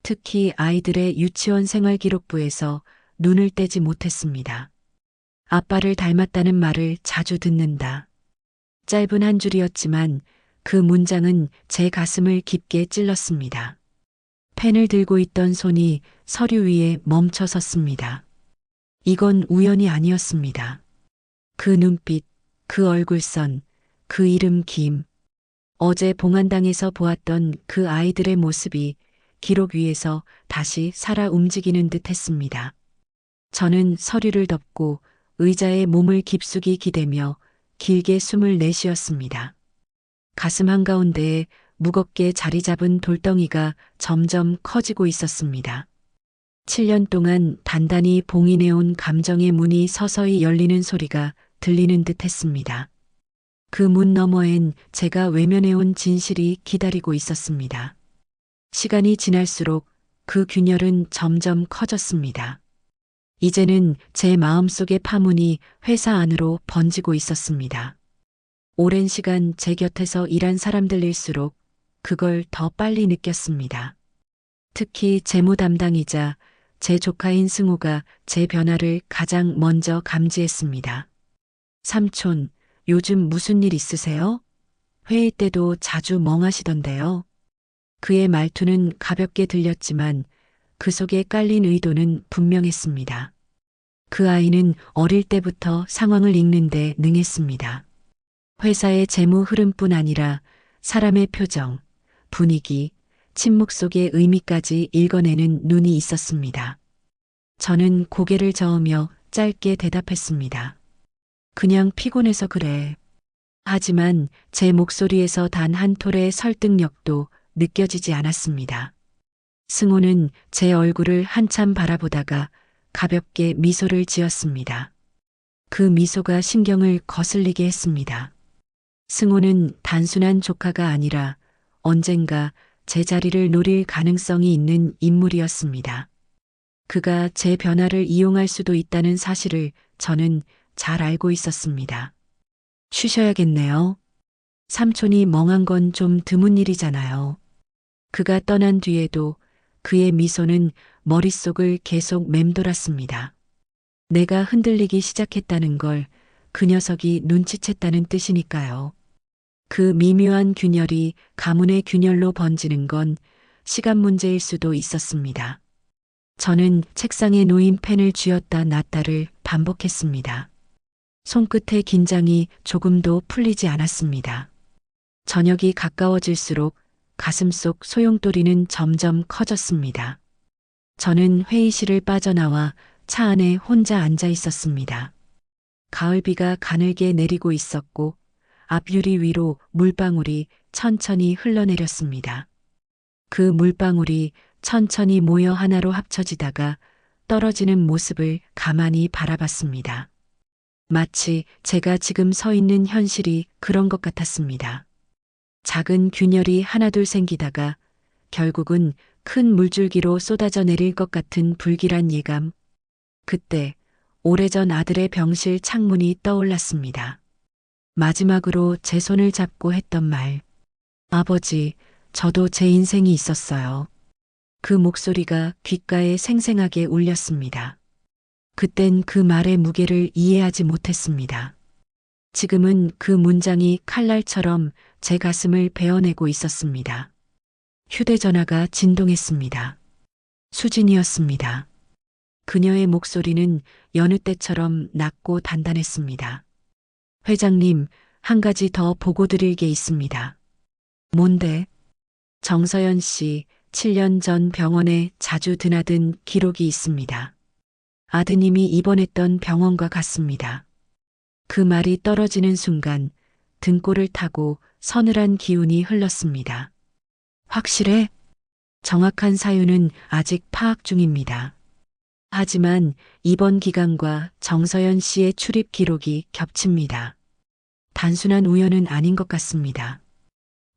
특히 아이들의 유치원 생활기록부에서 눈을 떼지 못했습니다. 아빠를 닮았다는 말을 자주 듣는다. 짧은 한 줄이었지만 그 문장은 제 가슴을 깊게 찔렀습니다. 펜을 들고 있던 손이 서류 위에 멈춰 섰습니다. 이건 우연이 아니었습니다. 그 눈빛, 그 얼굴선, 그 이름 김. 어제 봉안당에서 보았던 그 아이들의 모습이 기록 위에서 다시 살아 움직이는 듯 했습니다. 저는 서류를 덮고 의자에 몸을 깊숙이 기대며 길게 숨을 내쉬었습니다. 가슴 한가운데에 무겁게 자리 잡은 돌덩이가 점점 커지고 있었습니다. 7년 동안 단단히 봉인해온 감정의 문이 서서히 열리는 소리가 들리는 듯 했습니다. 그 문 너머엔 제가 외면해온 진실이 기다리고 있었습니다. 시간이 지날수록 그 균열은 점점 커졌습니다. 이제는 제 마음속의 파문이 회사 안으로 번지고 있었습니다. 오랜 시간 제 곁에서 일한 사람들일수록 그걸 더 빨리 느꼈습니다. 특히 재무 담당이자 제 조카인 승우가 제 변화를 가장 먼저 감지했습니다. 삼촌, 요즘 무슨 일 있으세요? 회의 때도 자주 멍하시던데요. 그의 말투는 가볍게 들렸지만 그 속에 깔린 의도는 분명했습니다. 그 아이는 어릴 때부터 상황을 읽는데 능했습니다. 회사의 재무 흐름뿐 아니라 사람의 표정, 분위기, 침묵 속의 의미까지 읽어내는 눈이 있었습니다. 저는 고개를 저으며 짧게 대답했습니다. 그냥 피곤해서 그래. 하지만 제 목소리에서 단 한 톨의 설득력도 느껴지지 않았습니다. 승호는 제 얼굴을 한참 바라보다가 가볍게 미소를 지었습니다. 그 미소가 신경을 거슬리게 했습니다. 승호는 단순한 조카가 아니라 언젠가 제 자리를 노릴 가능성이 있는 인물이었습니다. 그가 제 변화를 이용할 수도 있다는 사실을 저는 잘 알고 있었습니다. 쉬셔야겠네요. 삼촌이 멍한 건 좀 드문 일이잖아요. 그가 떠난 뒤에도 그의 미소는 머릿속을 계속 맴돌았습니다. 내가 흔들리기 시작했다는 걸 그 녀석이 눈치챘다는 뜻이니까요. 그 미묘한 균열이 가문의 균열로 번지는 건 시간 문제일 수도 있었습니다. 저는 책상에 놓인 펜을 쥐었다 놨다를 반복했습니다. 손끝의 긴장이 조금도 풀리지 않았습니다. 저녁이 가까워질수록 가슴속 소용돌이는 점점 커졌습니다. 저는 회의실을 빠져나와 차 안에 혼자 앉아 있었습니다. 가을비가 가늘게 내리고 있었고 앞유리 위로 물방울이 천천히 흘러내렸습니다. 그 물방울이 천천히 모여 하나로 합쳐지다가 떨어지는 모습을 가만히 바라봤습니다. 마치 제가 지금 서 있는 현실이 그런 것 같았습니다. 작은 균열이 하나둘 생기다가 결국은 큰 물줄기로 쏟아져 내릴 것 같은 불길한 예감. 그때 오래전 아들의 병실 창문이 떠올랐습니다. 마지막으로 제 손을 잡고 했던 말. 아버지, 저도 제 인생이 있었어요. 그 목소리가 귓가에 생생하게 울렸습니다. 그땐 그 말의 무게를 이해하지 못했습니다. 지금은 그 문장이 칼날처럼 제 가슴을 베어내고 있었습니다. 휴대전화가 진동했습니다. 수진이었습니다. 그녀의 목소리는 여느 때처럼 낮고 단단했습니다. 회장님, 한 가지 더 보고 드릴 게 있습니다. 뭔데? 정서연 씨, 7년 전 병원에 자주 드나든 기록이 있습니다. 아드님이 입원했던 병원과 같습니다. 그 말이 떨어지는 순간 등골을 타고 서늘한 기운이 흘렀습니다. 확실해? 정확한 사유는 아직 파악 중입니다. 하지만 입원 기간과 정서연 씨의 출입 기록이 겹칩니다. 단순한 우연은 아닌 것 같습니다.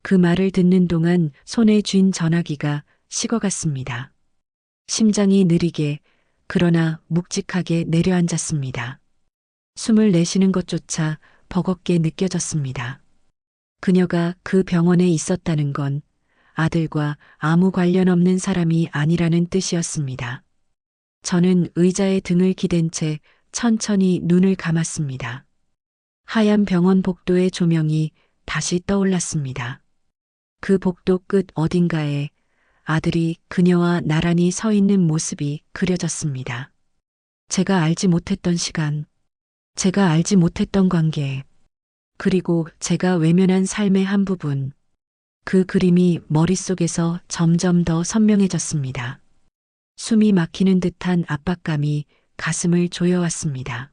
그 말을 듣는 동안 손에 쥔 전화기가 식어갔습니다. 심장이 느리게 그러나 묵직하게 내려앉았습니다. 숨을 내쉬는 것조차 버겁게 느껴졌습니다. 그녀가 그 병원에 있었다는 건 아들과 아무 관련 없는 사람이 아니라는 뜻이었습니다. 저는 의자에 등을 기댄 채 천천히 눈을 감았습니다. 하얀 병원 복도의 조명이 다시 떠올랐습니다. 그 복도 끝 어딘가에 아들이 그녀와 나란히 서 있는 모습이 그려졌습니다. 제가 알지 못했던 시간, 제가 알지 못했던 관계, 그리고 제가 외면한 삶의 한 부분, 그 그림이 머릿속에서 점점 더 선명해졌습니다. 숨이 막히는 듯한 압박감이 가슴을 조여왔습니다.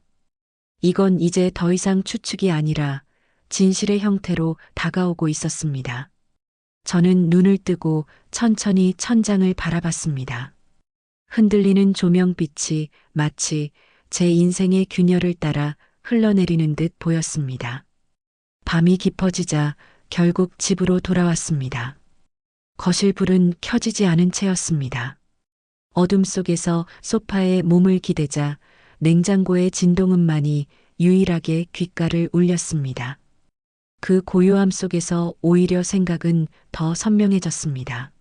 이건 이제 더 이상 추측이 아니라 진실의 형태로 다가오고 있었습니다. 저는 눈을 뜨고 천천히 천장을 바라봤습니다. 흔들리는 조명빛이 마치 제 인생의 균열을 따라 흘러내리는 듯 보였습니다. 밤이 깊어지자 결국 집으로 돌아왔습니다. 거실 불은 켜지지 않은 채였습니다. 어둠 속에서 소파에 몸을 기대자 냉장고의 진동음만이 유일하게 귓가를 울렸습니다. 그 고요함 속에서 오히려 생각은 더 선명해졌습니다.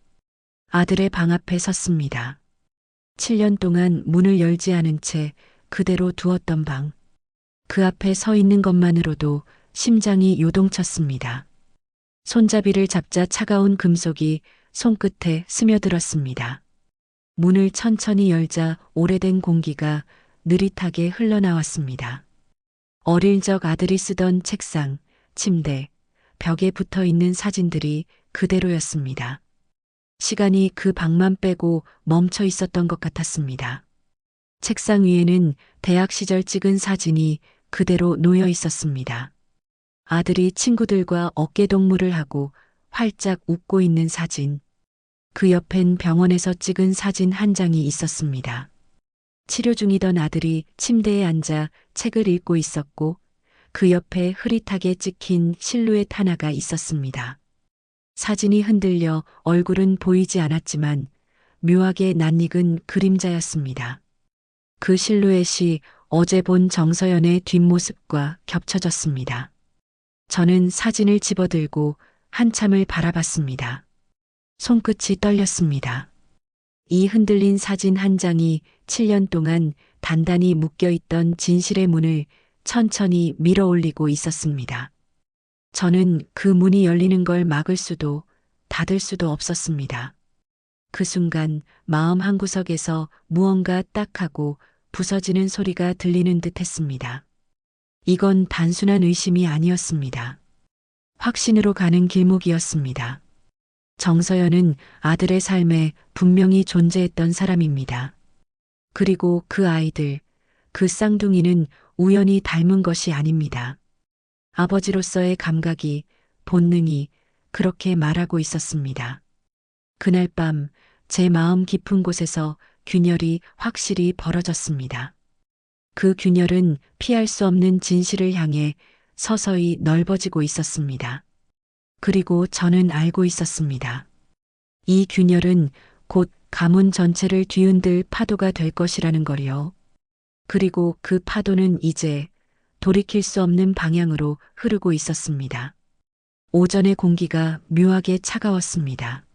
아들의 방 앞에 섰습니다. 7년 동안 문을 열지 않은 채 그대로 두었던 방. 그 앞에 서 있는 것만으로도 심장이 요동쳤습니다. 손잡이를 잡자 차가운 금속이 손끝에 스며들었습니다. 문을 천천히 열자 오래된 공기가 느릿하게 흘러나왔습니다. 어릴 적 아들이 쓰던 책상, 침대, 벽에 붙어 있는 사진들이 그대로였습니다. 시간이 그 방만 빼고 멈춰 있었던 것 같았습니다. 책상 위에는 대학 시절 찍은 사진이 그대로 놓여 있었습니다. 아들이 친구들과 어깨동무를 하고 활짝 웃고 있는 사진. 그 옆엔 병원에서 찍은 사진 한 장이 있었습니다. 치료 중이던 아들이 침대에 앉아 책을 읽고 있었고 그 옆에 흐릿하게 찍힌 실루엣 하나가 있었습니다. 사진이 흔들려 얼굴은 보이지 않았지만 묘하게 낯익은 그림자였습니다. 그 실루엣이 어제 본 정서연의 뒷모습과 겹쳐졌습니다. 저는 사진을 집어들고 한참을 바라봤습니다. 손끝이 떨렸습니다. 이 흔들린 사진 한 장이 7년 동안 단단히 묶여있던 진실의 문을 천천히 밀어 올리고 있었습니다. 저는 그 문이 열리는 걸 막을 수도 닫을 수도 없었습니다. 그 순간 마음 한구석에서 무언가 딱하고 부서지는 소리가 들리는 듯 했습니다. 이건 단순한 의심이 아니었습니다. 확신으로 가는 길목이었습니다. 정서연은 아들의 삶에 분명히 존재했던 사람입니다. 그리고 그 아이들, 그 쌍둥이는 우연히 닮은 것이 아닙니다. 아버지로서의 감각이, 본능이 그렇게 말하고 있었습니다. 그날 밤 제 마음 깊은 곳에서 균열이 확실히 벌어졌습니다. 그 균열은 피할 수 없는 진실을 향해 서서히 넓어지고 있었습니다. 그리고 저는 알고 있었습니다. 이 균열은 곧 가문 전체를 뒤흔들 파도가 될 것이라는 거리요. 그리고 그 파도는 이제 돌이킬 수 없는 방향으로 흐르고 있었습니다. 오전의 공기가 묘하게 차가웠습니다.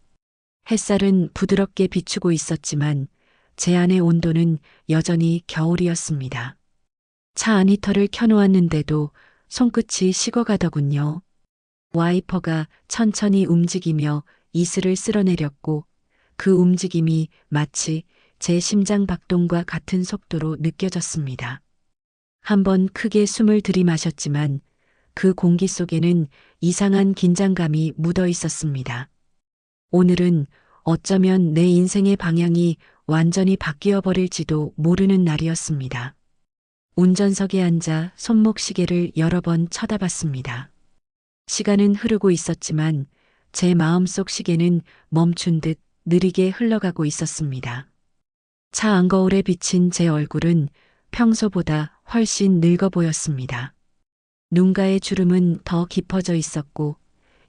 햇살은 부드럽게 비추고 있었지만 제 안의 온도는 여전히 겨울이었습니다. 차 안 히터를 켜놓았는데도 손끝이 식어가더군요. 와이퍼가 천천히 움직이며 이슬을 쓸어내렸고 그 움직임이 마치 제 심장 박동과 같은 속도로 느껴졌습니다. 한번 크게 숨을 들이마셨지만 그 공기 속에는 이상한 긴장감이 묻어 있었습니다. 오늘은 어쩌면 내 인생의 방향이 완전히 바뀌어 버릴지도 모르는 날이었습니다. 운전석에 앉아 손목 시계를 여러 번 쳐다봤습니다. 시간은 흐르고 있었지만 제 마음속 시계는 멈춘 듯 느리게 흘러가고 있었습니다. 차 안거울에 비친 제 얼굴은 평소보다 훨씬 늙어 보였습니다. 눈가의 주름은 더 깊어져 있었고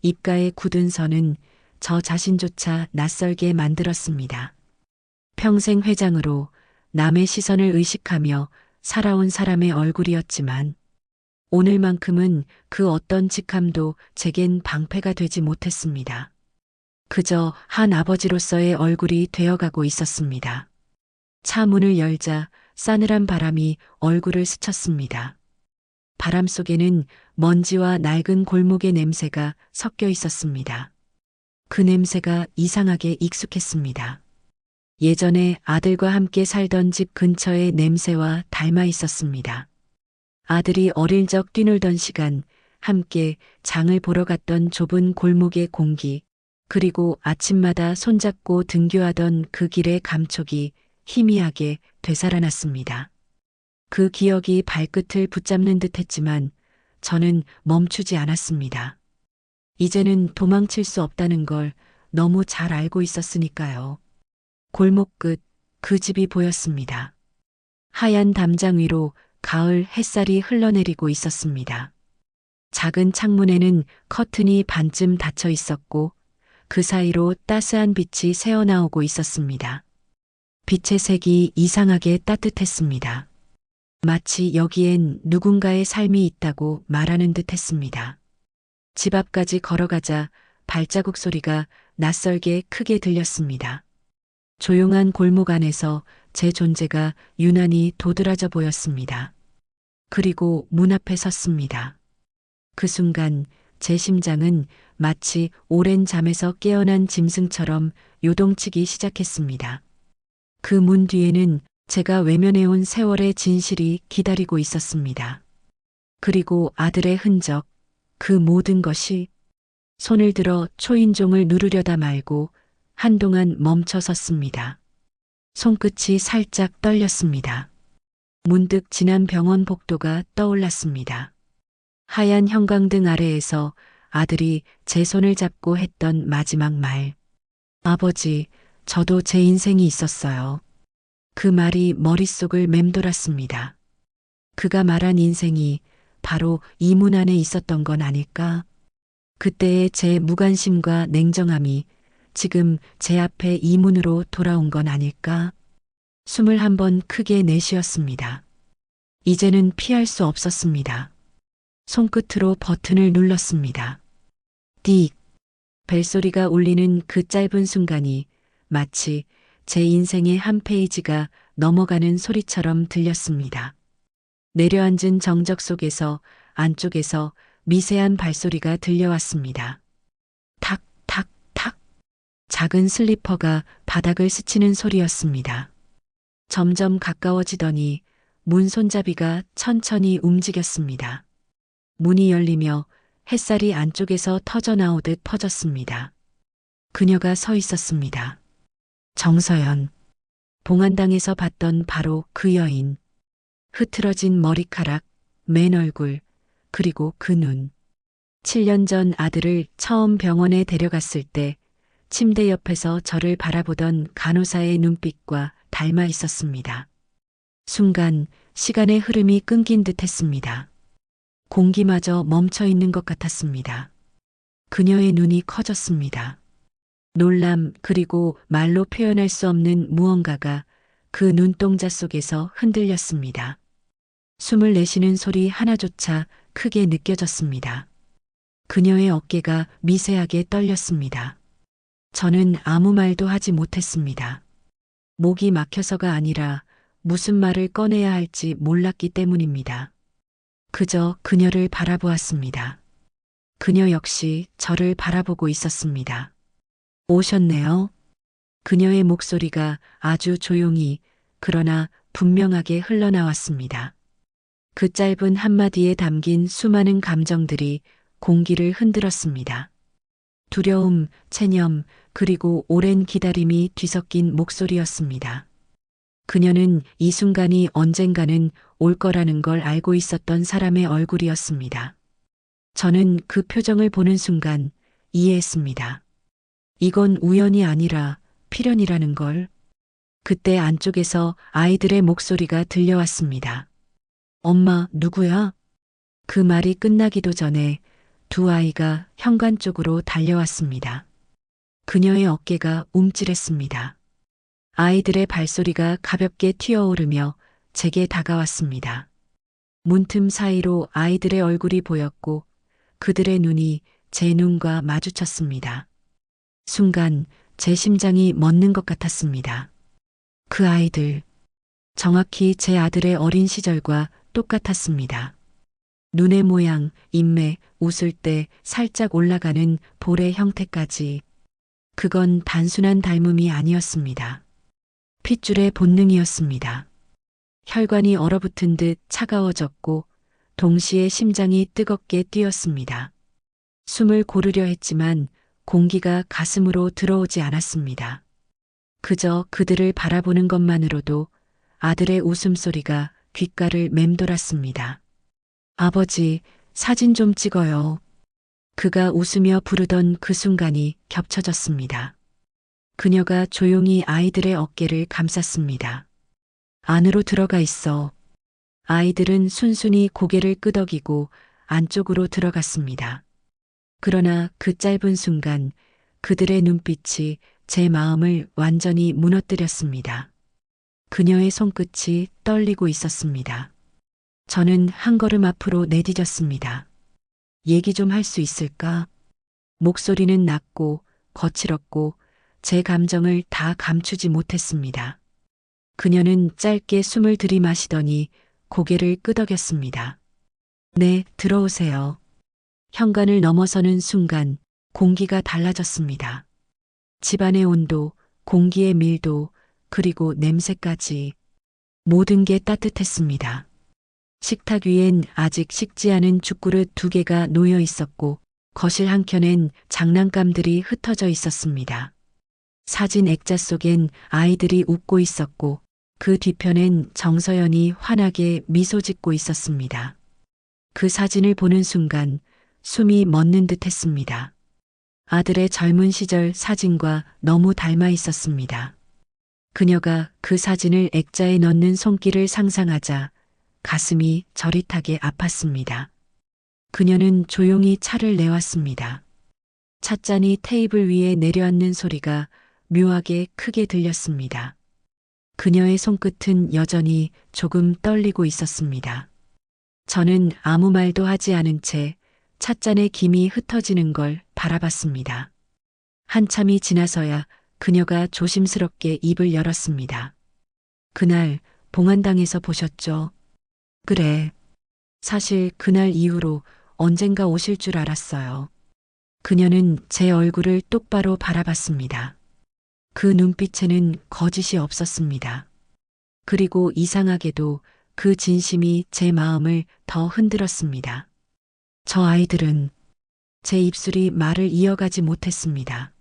입가의 굳은 선은 저 자신조차 낯설게 만들었습니다. 평생 회장으로 남의 시선을 의식하며 살아온 사람의 얼굴이었지만 오늘만큼은 그 어떤 직함도 제겐 방패가 되지 못했습니다. 그저 한 아버지로서의 얼굴이 되어가고 있었습니다. 차 문을 열자 싸늘한 바람이 얼굴을 스쳤습니다. 바람 속에는 먼지와 낡은 골목의 냄새가 섞여 있었습니다. 그 냄새가 이상하게 익숙했습니다. 예전에 아들과 함께 살던 집 근처의 냄새와 닮아 있었습니다. 아들이 어릴 적 뛰놀던 시간, 함께 장을 보러 갔던 좁은 골목의 공기, 그리고 아침마다 손잡고 등교하던 그 길의 감촉이 희미하게 되살아났습니다. 그 기억이 발끝을 붙잡는 듯 했지만 저는 멈추지 않았습니다. 이제는 도망칠 수 없다는 걸 너무 잘 알고 있었으니까요. 골목 끝 그 집이 보였습니다. 하얀 담장 위로 가을 햇살이 흘러내리고 있었습니다. 작은 창문에는 커튼이 반쯤 닫혀 있었고 그 사이로 따스한 빛이 새어나오고 있었습니다. 빛의 색이 이상하게 따뜻했습니다. 마치 여기엔 누군가의 삶이 있다고 말하는 듯 했습니다. 집 앞까지 걸어가자 발자국 소리가 낯설게 크게 들렸습니다. 조용한 골목 안에서 제 존재가 유난히 도드라져 보였습니다. 그리고 문 앞에 섰습니다. 그 순간 제 심장은 마치 오랜 잠에서 깨어난 짐승처럼 요동치기 시작했습니다. 그 문 뒤에는 제가 외면해온 세월의 진실이 기다리고 있었습니다. 그리고 아들의 흔적, 그 모든 것이 손을 들어 초인종을 누르려다 말고 한동안 멈춰 섰습니다. 손끝이 살짝 떨렸습니다. 문득 지난 병원 복도가 떠올랐습니다. 하얀 형광등 아래에서 아들이 제 손을 잡고 했던 마지막 말. 아버지, 저도 제 인생이 있었어요. 그 말이 머릿속을 맴돌았습니다. 그가 말한 인생이 바로 이 문 안에 있었던 건 아닐까? 그때의 제 무관심과 냉정함이 지금 제 앞에 이 문으로 돌아온 건 아닐까? 숨을 한번 크게 내쉬었습니다. 이제는 피할 수 없었습니다. 손끝으로 버튼을 눌렀습니다. 띡! 벨소리가 울리는 그 짧은 순간이 마치 제 인생의 한 페이지가 넘어가는 소리처럼 들렸습니다. 내려앉은 정적 속에서 안쪽에서 미세한 발소리가 들려왔습니다. 탁, 탁, 탁. 작은 슬리퍼가 바닥을 스치는 소리였습니다. 점점 가까워지더니 문 손잡이가 천천히 움직였습니다. 문이 열리며 햇살이 안쪽에서 터져 나오듯 퍼졌습니다. 그녀가 서 있었습니다. 정서연. 봉안당에서 봤던 바로 그 여인. 흐트러진 머리카락, 맨 얼굴, 그리고 그 눈. 7년 전 아들을 처음 병원에 데려갔을 때 침대 옆에서 저를 바라보던 간호사의 눈빛과 닮아 있었습니다. 순간 시간의 흐름이 끊긴 듯 했습니다. 공기마저 멈춰 있는 것 같았습니다. 그녀의 눈이 커졌습니다. 놀람 그리고 말로 표현할 수 없는 무언가가 그 눈동자 속에서 흔들렸습니다. 숨을 내쉬는 소리 하나조차 크게 느껴졌습니다. 그녀의 어깨가 미세하게 떨렸습니다. 저는 아무 말도 하지 못했습니다. 목이 막혀서가 아니라 무슨 말을 꺼내야 할지 몰랐기 때문입니다. 그저 그녀를 바라보았습니다. 그녀 역시 저를 바라보고 있었습니다. 오셨네요. 그녀의 목소리가 아주 조용히 그러나 분명하게 흘러나왔습니다. 그 짧은 한마디에 담긴 수많은 감정들이 공기를 흔들었습니다. 두려움, 체념, 그리고 오랜 기다림이 뒤섞인 목소리였습니다. 그녀는 이 순간이 언젠가는 올 거라는 걸 알고 있었던 사람의 얼굴이었습니다. 저는 그 표정을 보는 순간 이해했습니다. 이건 우연이 아니라 필연이라는 걸. 그때 안쪽에서 아이들의 목소리가 들려왔습니다. 엄마, 누구야? 그 말이 끝나기도 전에 두 아이가 현관 쪽으로 달려왔습니다. 그녀의 어깨가 움찔했습니다. 아이들의 발소리가 가볍게 튀어오르며 제게 다가왔습니다. 문틈 사이로 아이들의 얼굴이 보였고 그들의 눈이 제 눈과 마주쳤습니다. 순간 제 심장이 멎는 것 같았습니다. 그 아이들, 정확히 제 아들의 어린 시절과 똑같았습니다. 눈의 모양, 인매, 웃을 때 살짝 올라가는 볼의 형태까지. 그건 단순한 닮음이 아니었습니다. 핏줄의 본능이었습니다. 혈관이 얼어붙은 듯 차가워졌고 동시에 심장이 뜨겁게 뛰었습니다. 숨을 고르려 했지만 공기가 가슴으로 들어오지 않았습니다. 그저 그들을 바라보는 것만으로도 아들의 웃음소리가 귓가를 맴돌았습니다. 아버지, 사진 좀 찍어요. 그가 웃으며 부르던 그 순간이 겹쳐졌습니다. 그녀가 조용히 아이들의 어깨를 감쌌습니다. 안으로 들어가 있어. 아이들은 순순히 고개를 끄덕이고 안쪽으로 들어갔습니다. 그러나 그 짧은 순간 그들의 눈빛이 제 마음을 완전히 무너뜨렸습니다. 그녀의 손끝이 떨리고 있었습니다. 저는 한 걸음 앞으로 내디뎠습니다. 얘기 좀 할 수 있을까? 목소리는 낮고 거칠었고 제 감정을 다 감추지 못했습니다. 그녀는 짧게 숨을 들이마시더니 고개를 끄덕였습니다. 네, 들어오세요. 현관을 넘어서는 순간 공기가 달라졌습니다. 집안의 온도, 공기의 밀도, 그리고 냄새까지 모든 게 따뜻했습니다. 식탁 위엔 아직 식지 않은 죽그릇 2개가 놓여 있었고 거실 한켠엔 장난감들이 흩어져 있었습니다. 사진 액자 속엔 아이들이 웃고 있었고 그 뒤편엔 정서연이 환하게 미소 짓고 있었습니다. 그 사진을 보는 순간 숨이 멎는 듯 했습니다. 아들의 젊은 시절 사진과 너무 닮아 있었습니다. 그녀가 그 사진을 액자에 넣는 손길을 상상하자 가슴이 저릿하게 아팠습니다. 그녀는 조용히 차를 내왔습니다. 찻잔이 테이블 위에 내려앉는 소리가 묘하게 크게 들렸습니다. 그녀의 손끝은 여전히 조금 떨리고 있었습니다. 저는 아무 말도 하지 않은 채 찻잔의 김이 흩어지는 걸 바라봤습니다. 한참이 지나서야 그녀가 조심스럽게 입을 열었습니다. 그날 봉안당에서 보셨죠? 그래. 사실 그날 이후로 언젠가 오실 줄 알았어요. 그녀는 제 얼굴을 똑바로 바라봤습니다. 그 눈빛에는 거짓이 없었습니다. 그리고 이상하게도 그 진심이 제 마음을 더 흔들었습니다. 저 아이들은 제 입술이 말을 이어가지 못했습니다.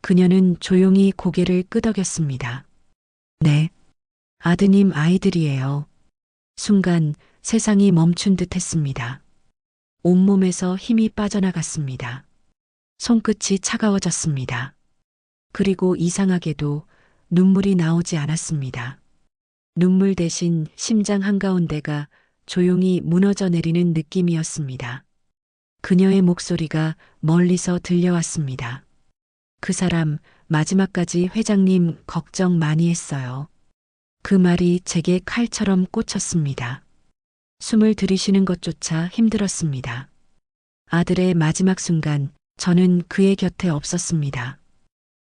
그녀는 조용히 고개를 끄덕였습니다. 네, 아드님 아이들이에요. 순간 세상이 멈춘 듯 했습니다. 온몸에서 힘이 빠져나갔습니다. 손끝이 차가워졌습니다. 그리고 이상하게도 눈물이 나오지 않았습니다. 눈물 대신 심장 한가운데가 조용히 무너져 내리는 느낌이었습니다. 그녀의 목소리가 멀리서 들려왔습니다. 그 사람 마지막까지 회장님 걱정 많이 했어요. 그 말이 제게 칼처럼 꽂혔습니다. 숨을 들이쉬는 것조차 힘들었습니다. 아들의 마지막 순간 저는 그의 곁에 없었습니다.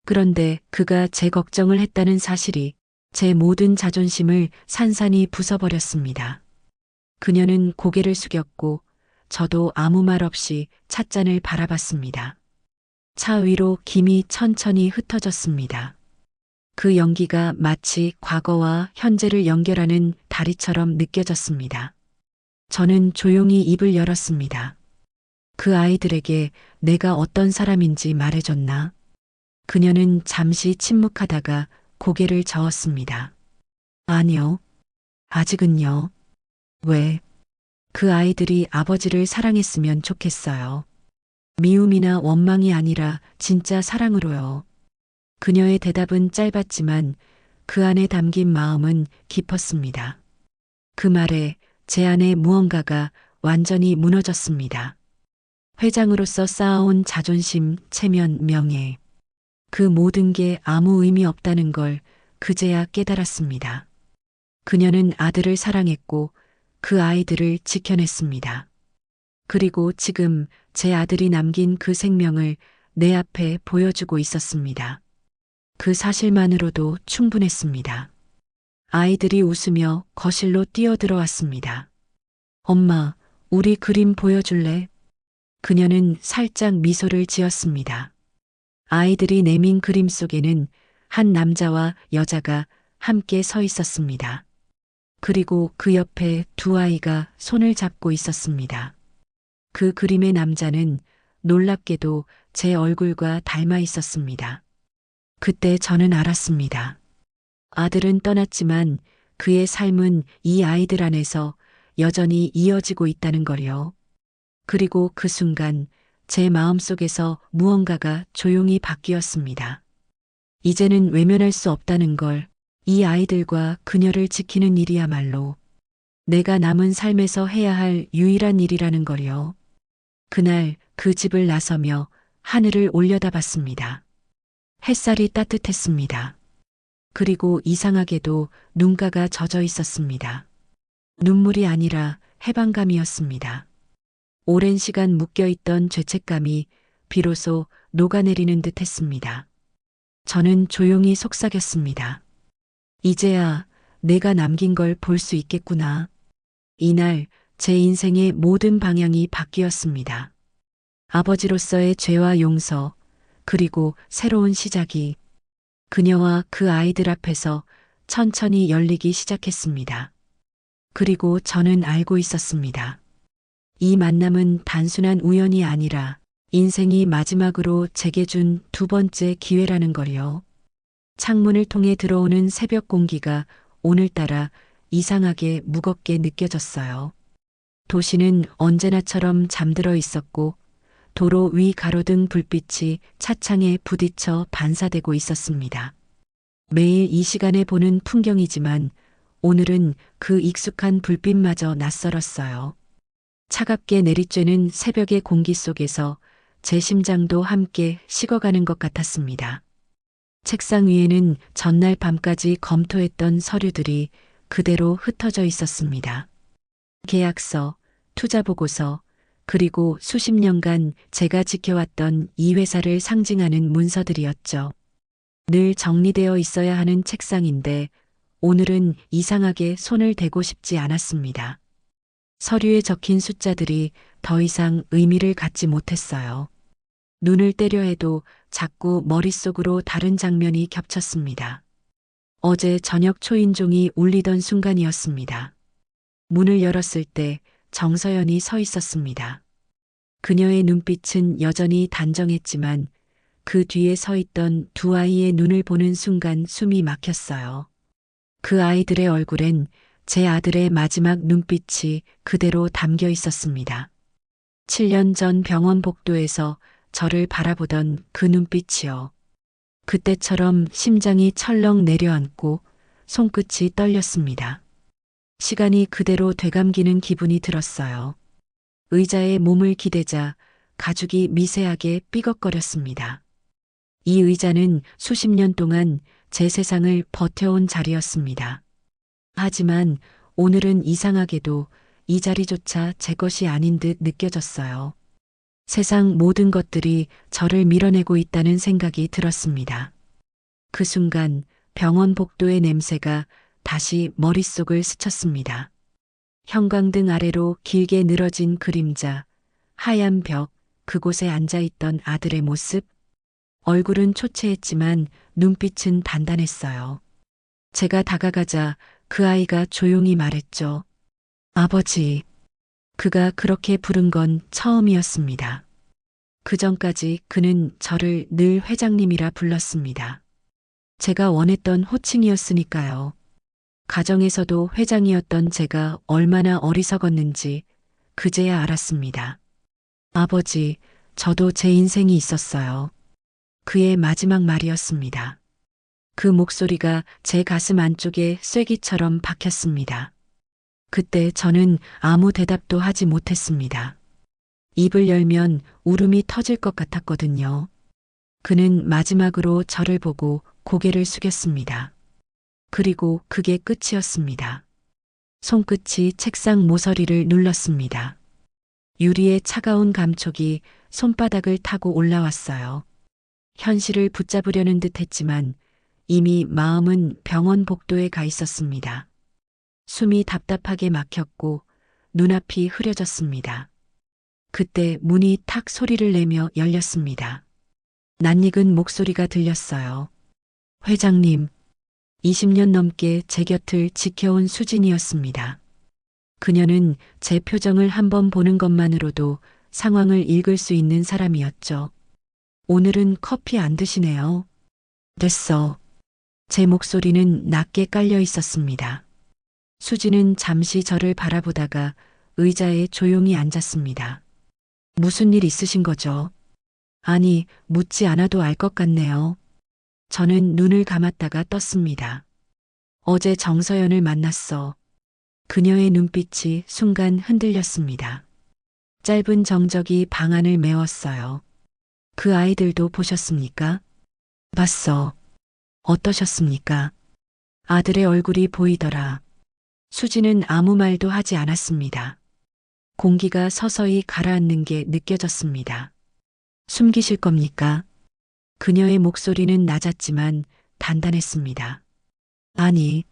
그런데 그가 제 걱정을 했다는 사실이 제 모든 자존심을 산산이 부숴버렸습니다. 그녀는 고개를 숙였고 저도 아무 말 없이 찻잔을 바라봤습니다. 차 위로 김이 천천히 흩어졌습니다. 그 연기가 마치 과거와 현재를 연결하는 다리처럼 느껴졌습니다. 저는 조용히 입을 열었습니다. 그 아이들에게 내가 어떤 사람인지 말해줬나? 그녀는 잠시 침묵하다가 고개를 저었습니다. 아니요. 아직은요. 왜? 그 아이들이 아버지를 사랑했으면 좋겠어요. 미움이나 원망이 아니라 진짜 사랑으로요. 그녀의 대답은 짧았지만 그 안에 담긴 마음은 깊었습니다. 그 말에 제 안에 무언가가 완전히 무너졌습니다. 회장으로서 쌓아온 자존심, 체면, 명예. 그 모든 게 아무 의미 없다는 걸 그제야 깨달았습니다. 그녀는 아들을 사랑했고 그 아이들을 지켜냈습니다. 그리고 지금 제 아들이 남긴 그 생명을 내 앞에 보여주고 있었습니다. 그 사실만으로도 충분했습니다. 아이들이 웃으며 거실로 뛰어들어왔습니다. 엄마, 우리 그림 보여줄래? 그녀는 살짝 미소를 지었습니다. 아이들이 내민 그림 속에는 한 남자와 여자가 함께 서 있었습니다. 그리고 그 옆에 두 아이가 손을 잡고 있었습니다. 그 그림의 남자는 놀랍게도 제 얼굴과 닮아 있었습니다. 그때 저는 알았습니다. 아들은 떠났지만 그의 삶은 이 아이들 안에서 여전히 이어지고 있다는 걸요. 그리고 그 순간 제 마음속에서 무언가가 조용히 바뀌었습니다. 이제는 외면할 수 없다는 걸, 이 아이들과 그녀를 지키는 일이야말로 내가 남은 삶에서 해야 할 유일한 일이라는 걸요. 그날 그 집을 나서며 하늘을 올려다봤습니다. 햇살이 따뜻했습니다. 그리고 이상하게도 눈가가 젖어 있었습니다. 눈물이 아니라 해방감이었습니다. 오랜 시간 묶여있던 죄책감이 비로소 녹아내리는 듯 했습니다. 저는 조용히 속삭였습니다. 이제야 내가 남긴 걸 볼 수 있겠구나. 이날 제 인생의 모든 방향이 바뀌었습니다. 아버지로서의 죄와 용서, 그리고 새로운 시작이 그녀와 그 아이들 앞에서 천천히 열리기 시작했습니다. 그리고 저는 알고 있었습니다. 이 만남은 단순한 우연이 아니라 인생이 마지막으로 제게 준 두 번째 기회라는 걸요. 창문을 통해 들어오는 새벽 공기가 오늘따라 이상하게 무겁게 느껴졌어요. 도시는 언제나처럼 잠들어 있었고 도로 위 가로등 불빛이 차창에 부딪혀 반사되고 있었습니다. 매일 이 시간에 보는 풍경이지만 오늘은 그 익숙한 불빛마저 낯설었어요. 차갑게 내리쬐는 새벽의 공기 속에서 제 심장도 함께 식어가는 것 같았습니다. 책상 위에는 전날 밤까지 검토했던 서류들이 그대로 흩어져 있었습니다. 계약서, 투자보고서, 그리고 수십 년간 제가 지켜왔던 이 회사를 상징하는 문서들이었죠. 늘 정리되어 있어야 하는 책상인데 오늘은 이상하게 손을 대고 싶지 않았습니다. 서류에 적힌 숫자들이 더 이상 의미를 갖지 못했어요. 눈을 떼려 해도 자꾸 머릿속으로 다른 장면이 겹쳤습니다. 어제 저녁 초인종이 울리던 순간이었습니다. 문을 열었을 때 정서연이 서 있었습니다. 그녀의 눈빛은 여전히 단정했지만 그 뒤에 서 있던 두 아이의 눈을 보는 순간 숨이 막혔어요. 그 아이들의 얼굴엔 제 아들의 마지막 눈빛이 그대로 담겨 있었습니다. 7년 전 병원 복도에서 저를 바라보던 그 눈빛이요. 그때처럼 심장이 철렁 내려앉고 손끝이 떨렸습니다. 시간이 그대로 되감기는 기분이 들었어요. 의자에 몸을 기대자 가죽이 미세하게 삐걱거렸습니다. 이 의자는 수십 년 동안 제 세상을 버텨온 자리였습니다. 하지만 오늘은 이상하게도 이 자리조차 제 것이 아닌 듯 느껴졌어요. 세상 모든 것들이 저를 밀어내고 있다는 생각이 들었습니다. 그 순간 병원 복도의 냄새가 다시 머릿속을 스쳤습니다. 형광등 아래로 길게 늘어진 그림자, 하얀 벽, 그곳에 앉아있던 아들의 모습. 얼굴은 초췌했지만 눈빛은 단단했어요. 제가 다가가자 그 아이가 조용히 말했죠. 아버지. 그가 그렇게 부른 건 처음이었습니다. 그 전까지 그는 저를 늘 회장님이라 불렀습니다. 제가 원했던 호칭이었으니까요. 가정에서도 회장이었던 제가 얼마나 어리석었는지 그제야 알았습니다. 아버지, 저도 제 인생이 있었어요. 그의 마지막 말이었습니다. 그 목소리가 제 가슴 안쪽에 쐐기처럼 박혔습니다. 그때 저는 아무 대답도 하지 못했습니다. 입을 열면 울음이 터질 것 같았거든요. 그는 마지막으로 저를 보고 고개를 숙였습니다. 그리고 그게 끝이었습니다. 손끝이 책상 모서리를 눌렀습니다. 유리의 차가운 감촉이 손바닥을 타고 올라왔어요. 현실을 붙잡으려는 듯 했지만 이미 마음은 병원 복도에 가 있었습니다. 숨이 답답하게 막혔고 눈앞이 흐려졌습니다. 그때 문이 탁 소리를 내며 열렸습니다. 낯익은 목소리가 들렸어요. 회장님, 20년 넘게 제 곁을 지켜온 수진이었습니다. 그녀는 제 표정을 한번 보는 것만으로도 상황을 읽을 수 있는 사람이었죠. 오늘은 커피 안 드시네요. 됐어. 제 목소리는 낮게 깔려 있었습니다. 수진은 잠시 저를 바라보다가 의자에 조용히 앉았습니다. 무슨 일 있으신 거죠? 아니, 묻지 않아도 알 것 같네요. 저는 눈을 감았다가 떴습니다. 어제 정서연을 만났어. 그녀의 눈빛이 순간 흔들렸습니다. 짧은 정적이 방 안을 메웠어요. 그 아이들도 보셨습니까? 봤어. 어떠셨습니까? 아들의 얼굴이 보이더라. 수지는 아무 말도 하지 않았습니다. 공기가 서서히 가라앉는 게 느껴졌습니다. 숨기실 겁니까? 그녀의 목소리는 낮았지만 단단했습니다. 아니,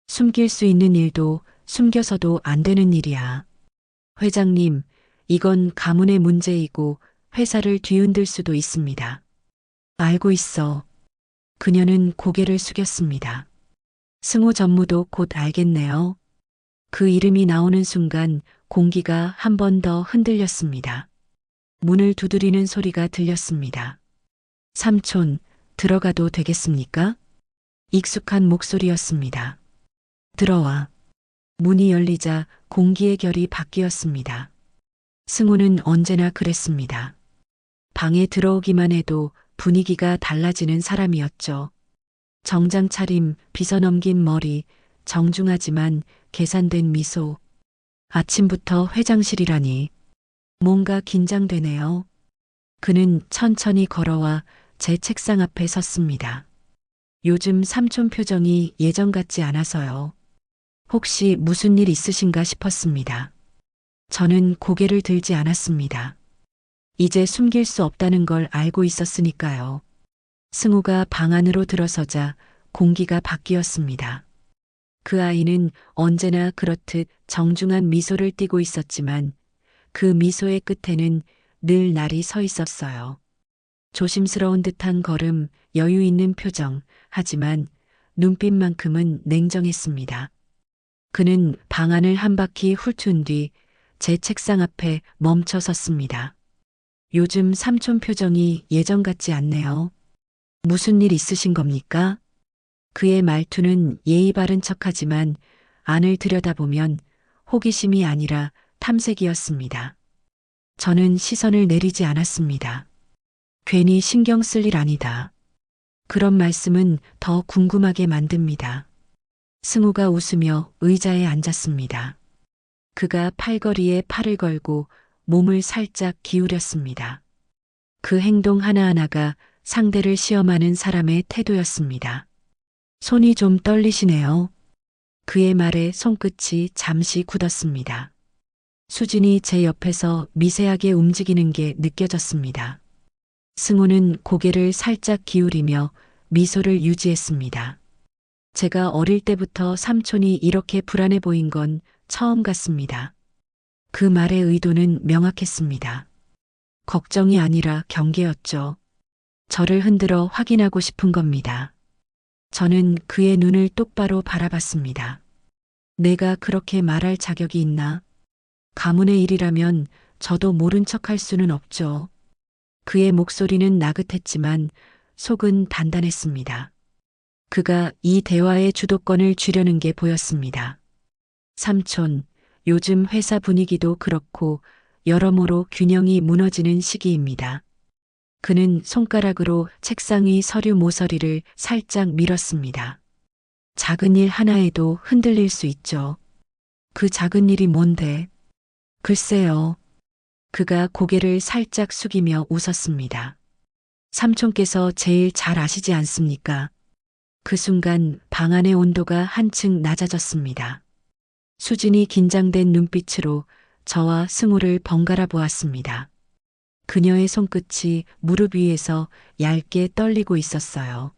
숨길 수 있는 일도 숨겨서도 안 되는 일이야. 회장님, 이건 가문의 문제이고 회사를 뒤흔들 수도 있습니다. 알고 있어. 그녀는 고개를 숙였습니다. 승호 전무도 곧 알겠네요. 그 이름이 나오는 순간 공기가 한 번 더 흔들렸습니다. 문을 두드리는 소리가 들렸습니다. 삼촌, 들어가도 되겠습니까? 익숙한 목소리였습니다. 들어와. 문이 열리자 공기의 결이 바뀌었습니다. 승호는 언제나 그랬습니다. 방에 들어오기만 해도 분위기가 달라지는 사람이었죠. 정장 차림, 빗어넘긴 머리, 정중하지만 계산된 미소. 아침부터 회장실이라니. 뭔가 긴장되네요. 그는 천천히 걸어와 제 책상 앞에 섰습니다. 요즘 삼촌 표정이 예전 같지 않아서요. 혹시 무슨 일 있으신가 싶었습니다. 저는 고개를 들지 않았습니다. 이제 숨길 수 없다는 걸 알고 있었으니까요. 승우가 방 안으로 들어서자 공기가 바뀌었습니다. 그 아이는 언제나 그렇듯 정중한 미소를 띠고 있었지만 그 미소의 끝에는 늘 날이 서 있었어요. 조심스러운 듯한 걸음, 여유 있는 표정, 하지만 눈빛만큼은 냉정했습니다. 그는 방 안을 한 바퀴 훑은 뒤 제 책상 앞에 멈춰 섰습니다. 요즘 삼촌 표정이 예전 같지 않네요. 무슨 일 있으신 겁니까? 그의 말투는 예의 바른 척하지만 안을 들여다보면 호기심이 아니라 탐색이었습니다. 저는 시선을 내리지 않았습니다. 괜히 신경 쓸 일 아니다. 그런 말씀은 더 궁금하게 만듭니다. 승우가 웃으며 의자에 앉았습니다. 그가 팔걸이에 팔을 걸고 몸을 살짝 기울였습니다. 그 행동 하나하나가 상대를 시험하는 사람의 태도였습니다. 손이 좀 떨리시네요. 그의 말에 손끝이 잠시 굳었습니다. 수진이 제 옆에서 미세하게 움직이는 게 느껴졌습니다. 승호는 고개를 살짝 기울이며 미소를 유지했습니다. 제가 어릴 때부터 삼촌이 이렇게 불안해 보인 건 처음 같습니다. 그 말의 의도는 명확했습니다. 걱정이 아니라 경계였죠. 저를 흔들어 확인하고 싶은 겁니다. 저는 그의 눈을 똑바로 바라봤습니다. 내가 그렇게 말할 자격이 있나? 가문의 일이라면 저도 모른 척할 수는 없죠. 그의 목소리는 나긋했지만 속은 단단했습니다. 그가 이 대화의 주도권을 쥐려는 게 보였습니다. 삼촌, 요즘 회사 분위기도 그렇고 여러모로 균형이 무너지는 시기입니다. 그는 손가락으로 책상 위 서류 모서리를 살짝 밀었습니다. 작은 일 하나에도 흔들릴 수 있죠. 그 작은 일이 뭔데? 글쎄요. 그가 고개를 살짝 숙이며 웃었습니다. 삼촌께서 제일 잘 아시지 않습니까? 그 순간 방 안의 온도가 한층 낮아졌습니다. 수진이 긴장된 눈빛으로 저와 승우를 번갈아 보았습니다. 그녀의 손끝이 무릎 위에서 얇게 떨리고 있었어요.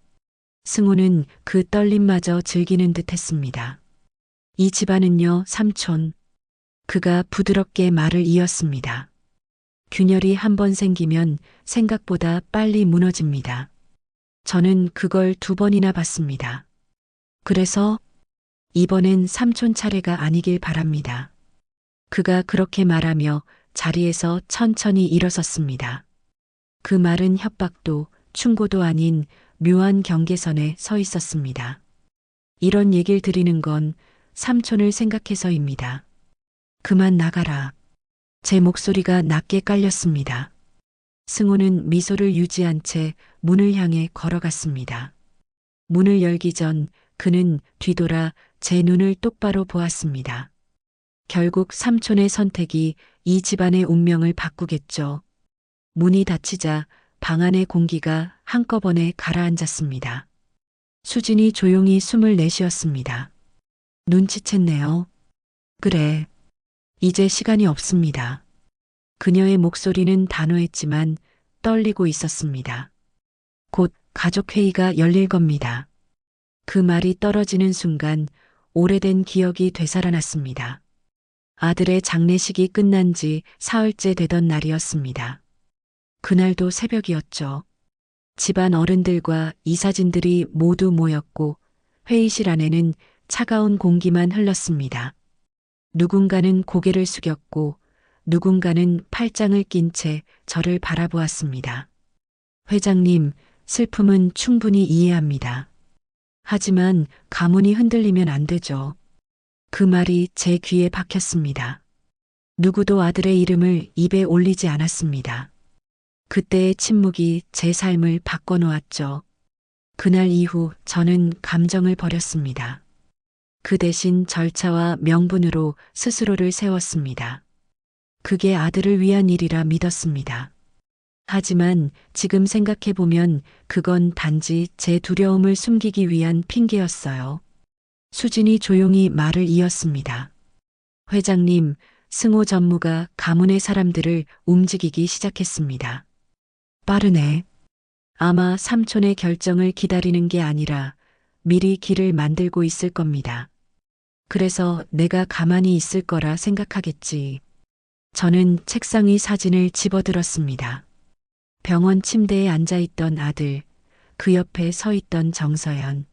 승우는 그 떨림마저 즐기는 듯 했습니다. 이 집안은요, 삼촌. 그가 부드럽게 말을 이었습니다. 균열이 한 번 생기면 생각보다 빨리 무너집니다. 저는 그걸 2번이나 봤습니다. 그래서 이번엔 삼촌 차례가 아니길 바랍니다. 그가 그렇게 말하며 자리에서 천천히 일어섰습니다. 그 말은 협박도 충고도 아닌 묘한 경계선에 서 있었습니다. 이런 얘기를 드리는 건 삼촌을 생각해서입니다. 그만 나가라. 제 목소리가 낮게 깔렸습니다. 승호는 미소를 유지한 채 문을 향해 걸어갔습니다. 문을 열기 전 그는 뒤돌아 제 눈을 똑바로 보았습니다. 결국 삼촌의 선택이 이 집안의 운명을 바꾸겠죠. 문이 닫히자 방 안의 공기가 한꺼번에 가라앉았습니다. 수진이 조용히 숨을 내쉬었습니다. 눈치챘네요. 그래. 이제 시간이 없습니다. 그녀의 목소리는 단호했지만 떨리고 있었습니다. 곧 가족회의가 열릴 겁니다. 그 말이 떨어지는 순간 오래된 기억이 되살아났습니다. 아들의 장례식이 끝난 지 사흘째 되던 날이었습니다. 그날도 새벽이었죠. 집안 어른들과 이사진들이 모두 모였고 회의실 안에는 차가운 공기만 흘렀습니다. 누군가는 고개를 숙였고 누군가는 팔짱을 낀 채 저를 바라보았습니다. 회장님, 슬픔은 충분히 이해합니다. 하지만 가문이 흔들리면 안 되죠. 그 말이 제 귀에 박혔습니다. 누구도 아들의 이름을 입에 올리지 않았습니다. 그때의 침묵이 제 삶을 바꿔놓았죠. 그날 이후 저는 감정을 버렸습니다. 그 대신 절차와 명분으로 스스로를 세웠습니다. 그게 아들을 위한 일이라 믿었습니다. 하지만 지금 생각해보면 그건 단지 제 두려움을 숨기기 위한 핑계였어요. 수진이 조용히 말을 이었습니다. 회장님, 승호 전무가 가문의 사람들을 움직이기 시작했습니다. 빠르네. 아마 삼촌의 결정을 기다리는 게 아니라 미리 길을 만들고 있을 겁니다. 그래서 내가 가만히 있을 거라 생각하겠지. 저는 책상 위 사진을 집어들었습니다. 병원 침대에 앉아있던 아들, 그 옆에 서 있던 정서연.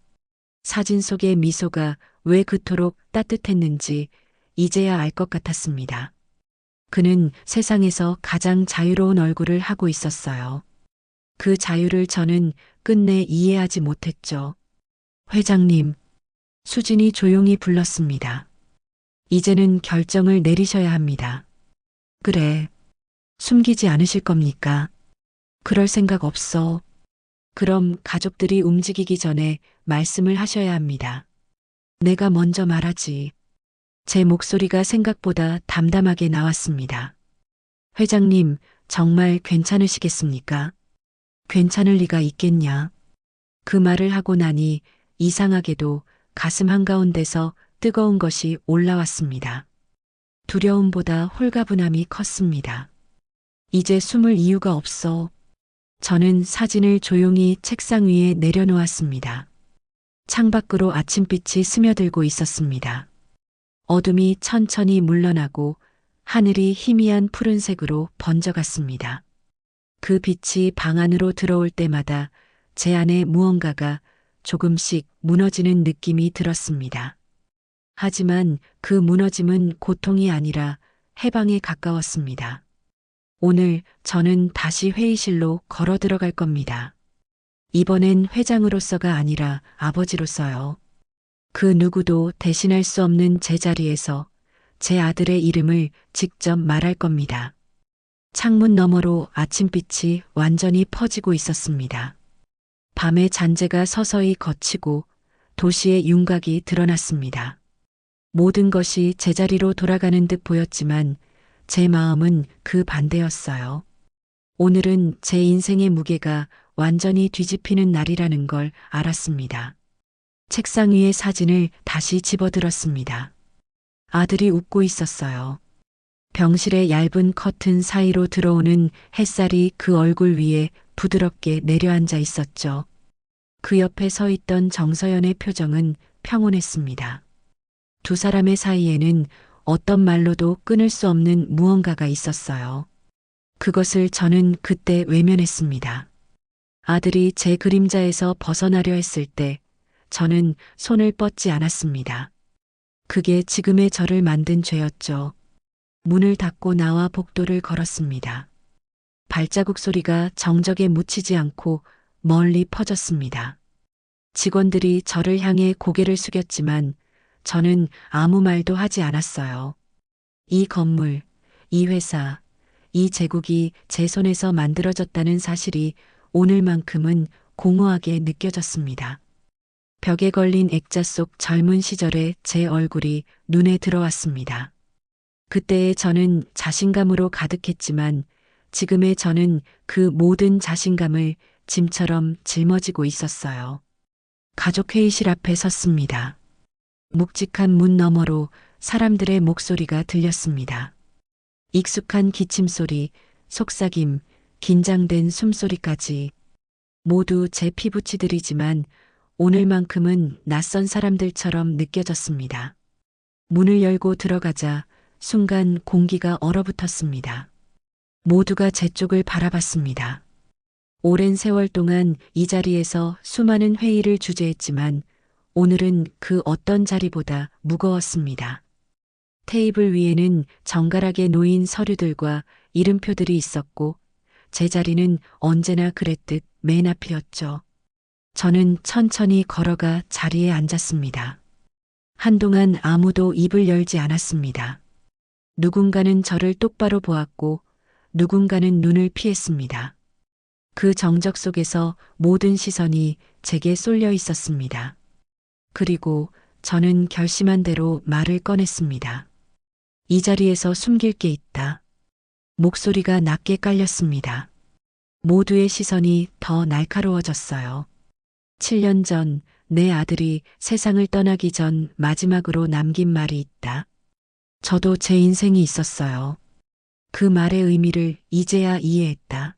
사진 속의 미소가 왜 그토록 따뜻했는지 이제야 알 것 같았습니다. 그는 세상에서 가장 자유로운 얼굴을 하고 있었어요. 그 자유를 저는 끝내 이해하지 못했죠. 회장님, 수진이 조용히 불렀습니다. 이제는 결정을 내리셔야 합니다. 그래. 숨기지 않으실 겁니까? 그럴 생각 없어. 그럼 가족들이 움직이기 전에 말씀을 하셔야 합니다. 내가 먼저 말하지. 제 목소리가 생각보다 담담하게 나왔습니다. 회장님, 정말 괜찮으시겠습니까? 괜찮을 리가 있겠냐. 그 말을 하고 나니 이상하게도 가슴 한가운데서 뜨거운 것이 올라왔습니다. 두려움보다 홀가분함이 컸습니다. 이제 숨을 이유가 없어. 저는 사진을 조용히 책상 위에 내려놓았습니다. 창밖으로 아침빛이 스며들고 있었습니다. 어둠이 천천히 물러나고 하늘이 희미한 푸른색으로 번져갔습니다. 그 빛이 방 안으로 들어올 때마다 제 안에 무언가가 조금씩 무너지는 느낌이 들었습니다. 하지만 그 무너짐은 고통이 아니라 해방에 가까웠습니다. 오늘 저는 다시 회의실로 걸어 들어갈 겁니다. 이번엔 회장으로서가 아니라 아버지로서요. 그 누구도 대신할 수 없는 제자리에서 제 아들의 이름을 직접 말할 겁니다. 창문 너머로 아침빛이 완전히 퍼지고 있었습니다. 밤의 잔재가 서서히 걷히고 도시의 윤곽이 드러났습니다. 모든 것이 제자리로 돌아가는 듯 보였지만 제 마음은 그 반대였어요. 오늘은 제 인생의 무게가 완전히 뒤집히는 날이라는 걸 알았습니다. 책상 위의 사진을 다시 집어들었습니다. 아들이 웃고 있었어요. 병실의 얇은 커튼 사이로 들어오는 햇살이 그 얼굴 위에 부드럽게 내려앉아 있었죠. 그 옆에 서 있던 정서연의 표정은 평온했습니다. 두 사람의 사이에는 어떤 말로도 끊을 수 없는 무언가가 있었어요. 그것을 저는 그때 외면했습니다. 아들이 제 그림자에서 벗어나려 했을 때 저는 손을 뻗지 않았습니다. 그게 지금의 저를 만든 죄였죠. 문을 닫고 나와 복도를 걸었습니다. 발자국 소리가 정적에 묻히지 않고 멀리 퍼졌습니다. 직원들이 저를 향해 고개를 숙였지만 저는 아무 말도 하지 않았어요. 이 건물, 이 회사, 이 제국이 제 손에서 만들어졌다는 사실이 오늘만큼은 공허하게 느껴졌습니다. 벽에 걸린 액자 속 젊은 시절의 제 얼굴이 눈에 들어왔습니다. 그때의 저는 자신감으로 가득했지만 지금의 저는 그 모든 자신감을 짐처럼 짊어지고 있었어요. 가족회의실 앞에 섰습니다. 묵직한 문 너머로 사람들의 목소리가 들렸습니다. 익숙한 기침소리, 속삭임, 긴장된 숨소리까지 모두 제 피부치들이지만 오늘만큼은 낯선 사람들처럼 느껴졌습니다. 문을 열고 들어가자 순간 공기가 얼어붙었습니다. 모두가 제 쪽을 바라봤습니다. 오랜 세월 동안 이 자리에서 수많은 회의를 주재했지만 오늘은 그 어떤 자리보다 무거웠습니다. 테이블 위에는 정갈하게 놓인 서류들과 이름표들이 있었고 제 자리는 언제나 그랬듯 맨 앞이었죠. 저는 천천히 걸어가 자리에 앉았습니다. 한동안 아무도 입을 열지 않았습니다. 누군가는 저를 똑바로 보았고 누군가는 눈을 피했습니다. 그 정적 속에서 모든 시선이 제게 쏠려 있었습니다. 그리고 저는 결심한 대로 말을 꺼냈습니다. 이 자리에서 숨길 게 있다. 목소리가 낮게 깔렸습니다. 모두의 시선이 더 날카로워졌어요. 7년 전 내 아들이 세상을 떠나기 전 마지막으로 남긴 말이 있다. 저도 제 인생이 있었어요. 그 말의 의미를 이제야 이해했다.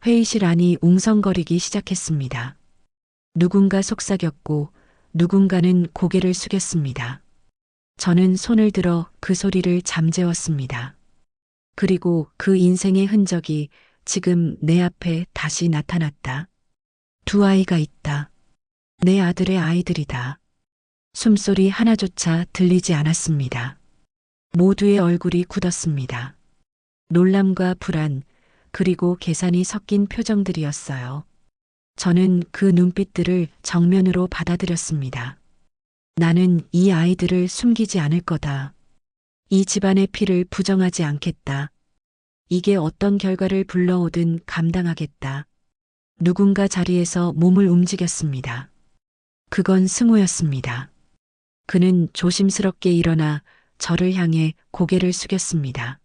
회의실 안이 웅성거리기 시작했습니다. 누군가 속삭였고 누군가는 고개를 숙였습니다. 저는 손을 들어 그 소리를 잠재웠습니다. 그리고 그 인생의 흔적이 지금 내 앞에 다시 나타났다. 두 아이가 있다. 내 아들의 아이들이다. 숨소리 하나조차 들리지 않았습니다. 모두의 얼굴이 굳었습니다. 놀람과 불안, 그리고 계산이 섞인 표정들이었어요. 저는 그 눈빛들을 정면으로 받아들였습니다. 나는 이 아이들을 숨기지 않을 거다. 이 집안의 피를 부정하지 않겠다. 이게 어떤 결과를 불러오든 감당하겠다. 누군가 자리에서 몸을 움직였습니다. 그건 승우였습니다. 그는 조심스럽게 일어나 저를 향해 고개를 숙였습니다.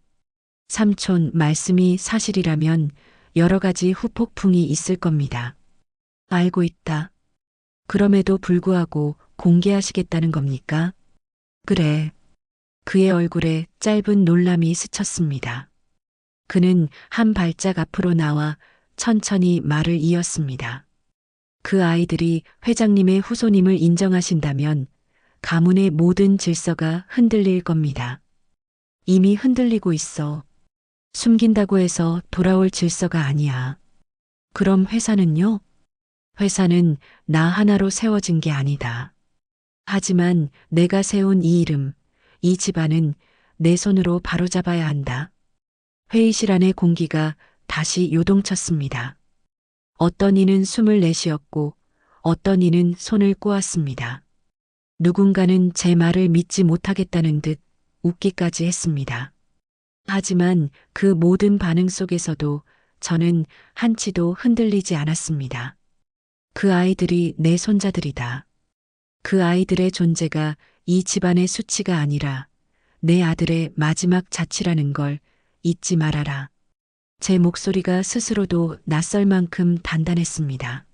삼촌 말씀이 사실이라면 여러 가지 후폭풍이 있을 겁니다. 알고 있다. 그럼에도 불구하고 공개하시겠다는 겁니까? 그래. 그의 얼굴에 짧은 놀람이 스쳤습니다. 그는 한 발짝 앞으로 나와 천천히 말을 이었습니다. 그 아이들이 회장님의 후손임을 인정하신다면 가문의 모든 질서가 흔들릴 겁니다. 이미 흔들리고 있어. 숨긴다고 해서 돌아올 질서가 아니야. 그럼 회사는요? 회사는 나 하나로 세워진 게 아니다. 하지만 내가 세운 이 이름, 이 집안은 내 손으로 바로잡아야 한다. 회의실 안의 공기가 다시 요동쳤습니다. 어떤 이는 숨을 내쉬었고 어떤 이는 손을 꼬았습니다. 누군가는 제 말을 믿지 못하겠다는 듯 웃기까지 했습니다. 하지만 그 모든 반응 속에서도 저는 한치도 흔들리지 않았습니다. 그 아이들이 내 손자들이다. 그 아이들의 존재가 이 집안의 수치가 아니라 내 아들의 마지막 자취라는 걸 잊지 말아라. 제 목소리가 스스로도 낯설 만큼 단단했습니다.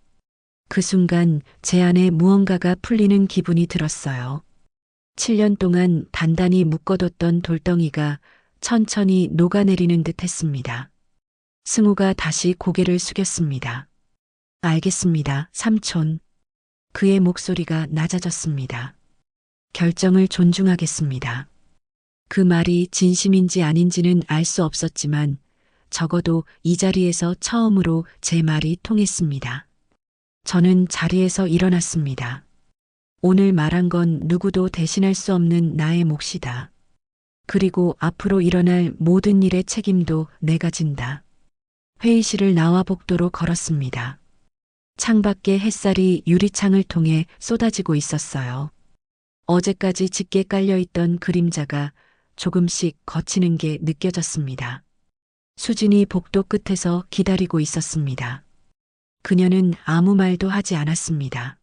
그 순간 제 안에 무언가가 풀리는 기분이 들었어요. 7년 동안 단단히 묶어뒀던 돌덩이가 천천히 녹아내리는 듯 했습니다. 승우가 다시 고개를 숙였습니다. 알겠습니다, 삼촌. 그의 목소리가 낮아졌습니다. 결정을 존중하겠습니다. 그 말이 진심인지 아닌지는 알 수 없었지만 적어도 이 자리에서 처음으로 제 말이 통했습니다. 저는 자리에서 일어났습니다. 오늘 말한 건 누구도 대신할 수 없는 나의 몫이다. 그리고 앞으로 일어날 모든 일의 책임도 내가 진다. 회의실을 나와 복도로 걸었습니다. 창밖에 햇살이 유리창을 통해 쏟아지고 있었어요. 어제까지 짙게 깔려있던 그림자가 조금씩 걷히는 게 느껴졌습니다. 수진이 복도 끝에서 기다리고 있었습니다. 그녀는 아무 말도 하지 않았습니다.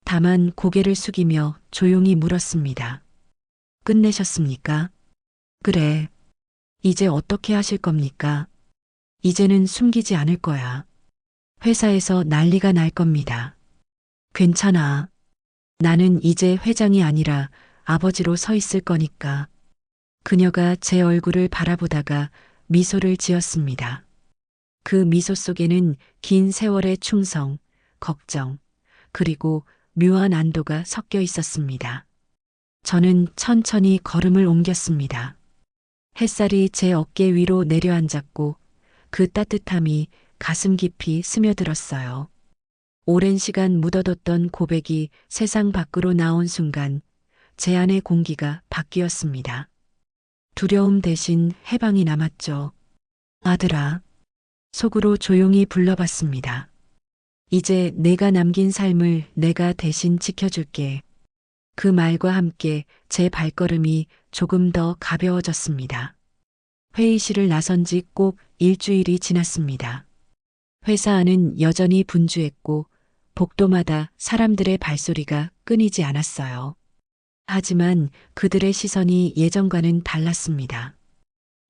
다만 고개를 숙이며 조용히 물었습니다. 끝내셨습니까? 그래. 이제 어떻게 하실 겁니까? 이제는 숨기지 않을 거야. 회사에서 난리가 날 겁니다. 괜찮아. 나는 이제 회장이 아니라 아버지로 서 있을 거니까. 그녀가 제 얼굴을 바라보다가 미소를 지었습니다. 그 미소 속에는 긴 세월의 충성, 걱정, 그리고 묘한 안도가 섞여 있었습니다. 저는 천천히 걸음을 옮겼습니다. 햇살이 제 어깨 위로 내려앉았고 그 따뜻함이 가슴 깊이 스며들었어요. 오랜 시간 묻어뒀던 고백이 세상 밖으로 나온 순간 제 안의 공기가 바뀌었습니다. 두려움 대신 해방이 남았죠. 아들아. 속으로 조용히 불러봤습니다. 이제 내가 남긴 삶을 내가 대신 지켜줄게. 그 말과 함께 제 발걸음이 조금 더 가벼워졌습니다. 회의실을 나선 지 꼭 일주일이 지났습니다. 회사 안은 여전히 분주했고 복도마다 사람들의 발소리가 끊이지 않았어요. 하지만 그들의 시선이 예전과는 달랐습니다.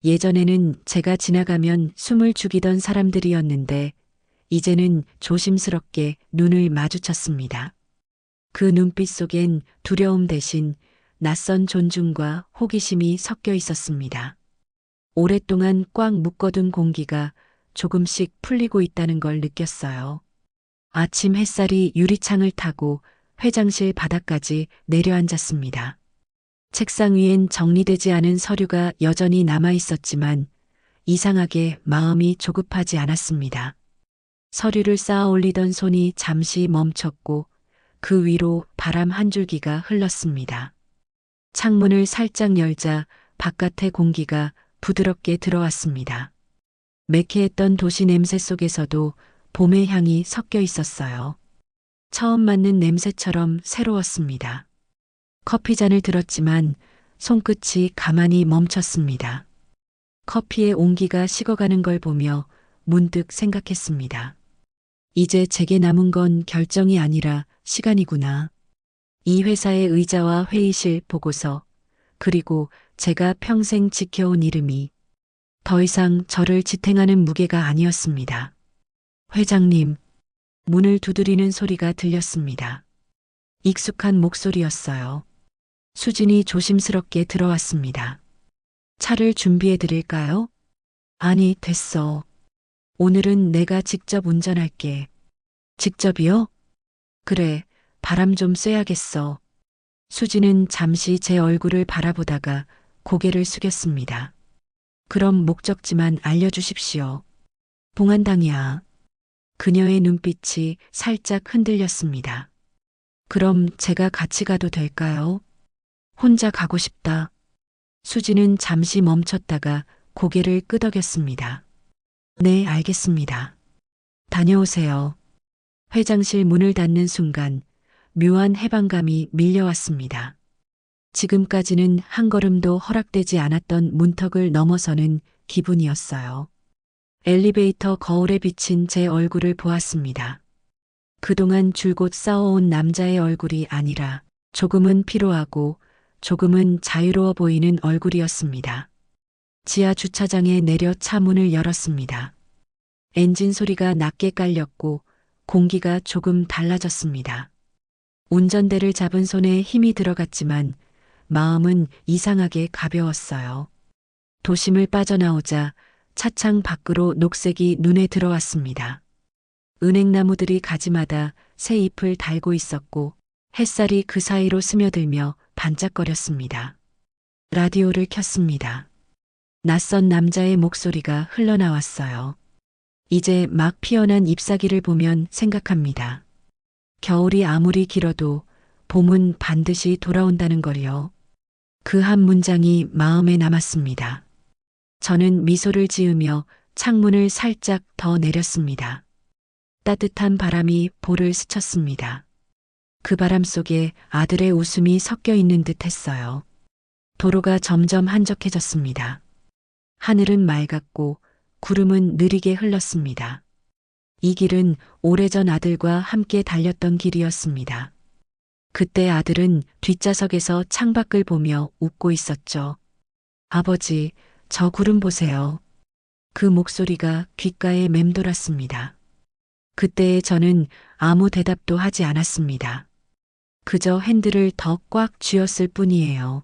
예전에는 제가 지나가면 숨을 죽이던 사람들이었는데 이제는 조심스럽게 눈을 마주쳤습니다. 그 눈빛 속엔 두려움 대신 낯선 존중과 호기심이 섞여 있었습니다. 오랫동안 꽉 묶어둔 공기가 조금씩 풀리고 있다는 걸 느꼈어요. 아침 햇살이 유리창을 타고 회장실 바닥까지 내려앉았습니다. 책상 위엔 정리되지 않은 서류가 여전히 남아 있었지만 이상하게 마음이 조급하지 않았습니다. 서류를 쌓아 올리던 손이 잠시 멈췄고 그 위로 바람 한 줄기가 흘렀습니다. 창문을 살짝 열자 바깥의 공기가 부드럽게 들어왔습니다. 매캐했던 도시 냄새 속에서도 봄의 향이 섞여 있었어요. 처음 맡는 냄새처럼 새로웠습니다. 커피잔을 들었지만 손끝이 가만히 멈췄습니다. 커피의 온기가 식어가는 걸 보며 문득 생각했습니다. 이제 제게 남은 건 결정이 아니라 시간이구나. 이 회사의 의자와 회의실 보고서, 그리고 제가 평생 지켜온 이름이 더 이상 저를 지탱하는 무게가 아니었습니다. 회장님, 문을 두드리는 소리가 들렸습니다. 익숙한 목소리였어요. 수진이 조심스럽게 들어왔습니다. 차를 준비해 드릴까요? 아니, 됐어. 오늘은 내가 직접 운전할게. 직접이요? 그래, 바람 좀 쐬야겠어. 수지는 잠시 제 얼굴을 바라보다가 고개를 숙였습니다. 그럼 목적지만 알려주십시오. 봉안당이야. 그녀의 눈빛이 살짝 흔들렸습니다. 그럼 제가 같이 가도 될까요? 혼자 가고 싶다. 수지는 잠시 멈췄다가 고개를 끄덕였습니다. 네, 알겠습니다. 다녀오세요. 회장실 문을 닫는 순간 묘한 해방감이 밀려왔습니다. 지금까지는 한 걸음도 허락되지 않았던 문턱을 넘어서는 기분이었어요. 엘리베이터 거울에 비친 제 얼굴을 보았습니다. 그동안 줄곧 싸워온 남자의 얼굴이 아니라 조금은 피로하고 조금은 자유로워 보이는 얼굴이었습니다. 지하 주차장에 내려 차 문을 열었습니다. 엔진 소리가 낮게 깔렸고 공기가 조금 달라졌습니다. 운전대를 잡은 손에 힘이 들어갔지만 마음은 이상하게 가벼웠어요. 도심을 빠져나오자 차창 밖으로 녹색이 눈에 들어왔습니다. 은행나무들이 가지마다 새 잎을 달고 있었고 햇살이 그 사이로 스며들며 반짝거렸습니다. 라디오를 켰습니다. 낯선 남자의 목소리가 흘러나왔어요. 이제 막 피어난 잎사귀를 보면 생각합니다. 겨울이 아무리 길어도 봄은 반드시 돌아온다는 걸요. 그 한 문장이 마음에 남았습니다. 저는 미소를 지으며 창문을 살짝 더 내렸습니다. 따뜻한 바람이 볼을 스쳤습니다. 그 바람 속에 아들의 웃음이 섞여 있는 듯 했어요. 도로가 점점 한적해졌습니다. 하늘은 맑았고 구름은 느리게 흘렀습니다. 이 길은 오래전 아들과 함께 달렸던 길이었습니다. 그때 아들은 뒷좌석에서 창밖을 보며 웃고 있었죠. 아버지, 저 구름 보세요. 그 목소리가 귓가에 맴돌았습니다. 그때의 저는 아무 대답도 하지 않았습니다. 그저 핸들을 더 꽉 쥐었을 뿐이에요.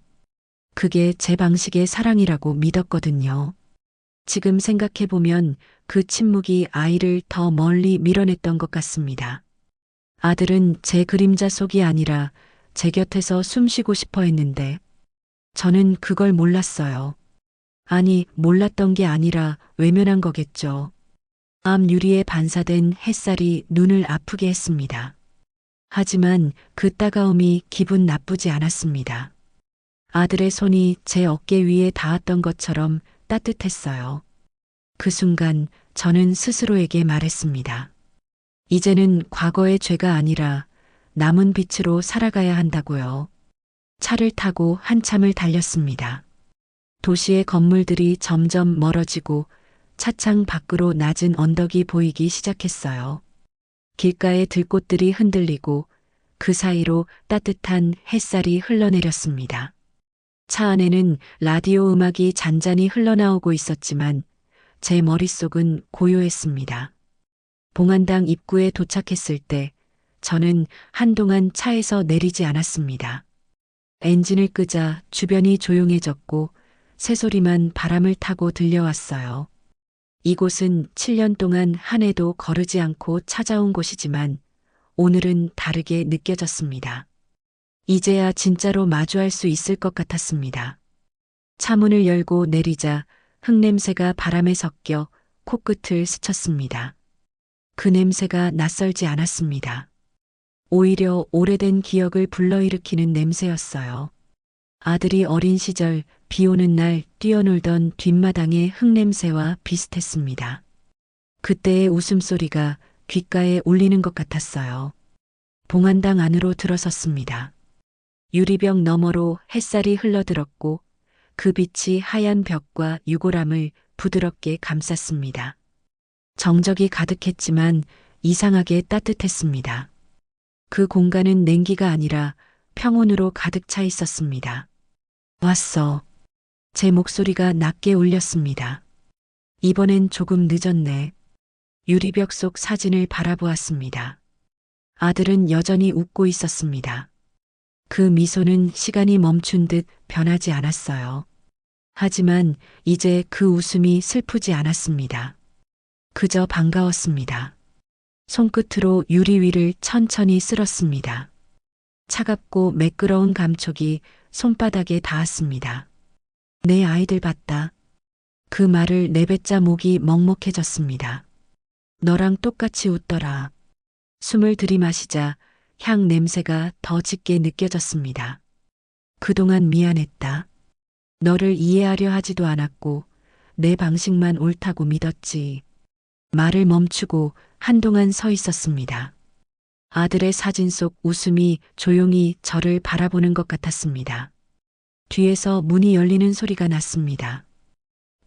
그게 제 방식의 사랑이라고 믿었거든요. 지금 생각해보면 그 침묵이 아이를 더 멀리 밀어냈던 것 같습니다. 아들은 제 그림자 속이 아니라 제 곁에서 숨쉬고 싶어 했는데 저는 그걸 몰랐어요. 아니, 몰랐던 게 아니라 외면한 거겠죠. 앞 유리에 반사된 햇살이 눈을 아프게 했습니다. 하지만 그 따가움이 기분 나쁘지 않았습니다. 아들의 손이 제 어깨 위에 닿았던 것처럼 따뜻했어요. 그 순간 저는 스스로에게 말했습니다. 이제는 과거의 죄가 아니라 남은 빛으로 살아가야 한다고요. 차를 타고 한참을 달렸습니다. 도시의 건물들이 점점 멀어지고 차창 밖으로 낮은 언덕이 보이기 시작했어요. 길가에 들꽃들이 흔들리고 그 사이로 따뜻한 햇살이 흘러내렸습니다. 차 안에는 라디오 음악이 잔잔히 흘러나오고 있었지만 제 머릿속은 고요했습니다. 봉안당 입구에 도착했을 때 저는 한동안 차에서 내리지 않았습니다. 엔진을 끄자 주변이 조용해졌고 새소리만 바람을 타고 들려왔어요. 이곳은 7년 동안 한 해도 거르지 않고 찾아온 곳이지만 오늘은 다르게 느껴졌습니다. 이제야 진짜로 마주할 수 있을 것 같았습니다. 차문을 열고 내리자 흙냄새가 바람에 섞여 코끝을 스쳤습니다. 그 냄새가 낯설지 않았습니다. 오히려 오래된 기억을 불러일으키는 냄새였어요. 아들이 어린 시절 비 오는 날 뛰어놀던 뒷마당의 흙냄새와 비슷했습니다. 그때의 웃음소리가 귓가에 울리는 것 같았어요. 봉안당 안으로 들어섰습니다. 유리병 너머로 햇살이 흘러들었고 그 빛이 하얀 벽과 유골함을 부드럽게 감쌌습니다. 정적이 가득했지만 이상하게 따뜻했습니다. 그 공간은 냉기가 아니라 평온으로 가득 차 있었습니다. 왔어. 제 목소리가 낮게 울렸습니다. 이번엔 조금 늦었네. 유리벽 속 사진을 바라보았습니다. 아들은 여전히 웃고 있었습니다. 그 미소는 시간이 멈춘 듯 변하지 않았어요. 하지만 이제 그 웃음이 슬프지 않았습니다. 그저 반가웠습니다. 손끝으로 유리 위를 천천히 쓸었습니다. 차갑고 매끄러운 감촉이 손바닥에 닿았습니다. 내 아이들 봤다. 그 말을 내뱉자 목이 먹먹해졌습니다. 너랑 똑같이 웃더라. 숨을 들이마시자 향 냄새가 더 짙게 느껴졌습니다. 그동안 미안했다. 너를 이해하려 하지도 않았고 내 방식만 옳다고 믿었지. 말을 멈추고 한동안 서 있었습니다. 아들의 사진 속 웃음이 조용히 저를 바라보는 것 같았습니다. 뒤에서 문이 열리는 소리가 났습니다.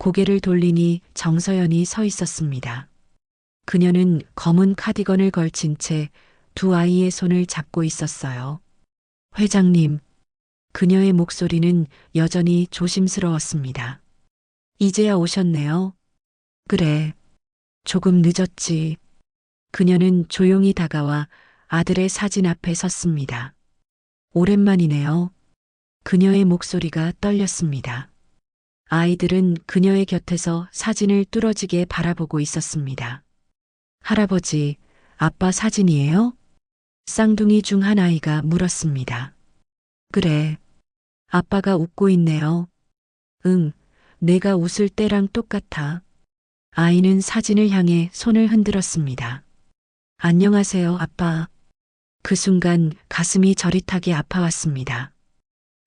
고개를 돌리니 정서연이 서 있었습니다. 그녀는 검은 카디건을 걸친 채 두 아이의 손을 잡고 있었어요. 회장님, 그녀의 목소리는 여전히 조심스러웠습니다. 이제야 오셨네요. 그래, 조금 늦었지. 그녀는 조용히 다가와 아들의 사진 앞에 섰습니다. 오랜만이네요. 그녀의 목소리가 떨렸습니다. 아이들은 그녀의 곁에서 사진을 뚫어지게 바라보고 있었습니다. 할아버지, 아빠 사진이에요? 쌍둥이 중 한 아이가 물었습니다. 그래. 아빠가 웃고 있네요. 응, 내가 웃을 때랑 똑같아. 아이는 사진을 향해 손을 흔들었습니다. 안녕하세요, 아빠. 그 순간 가슴이 저릿하게 아파왔습니다.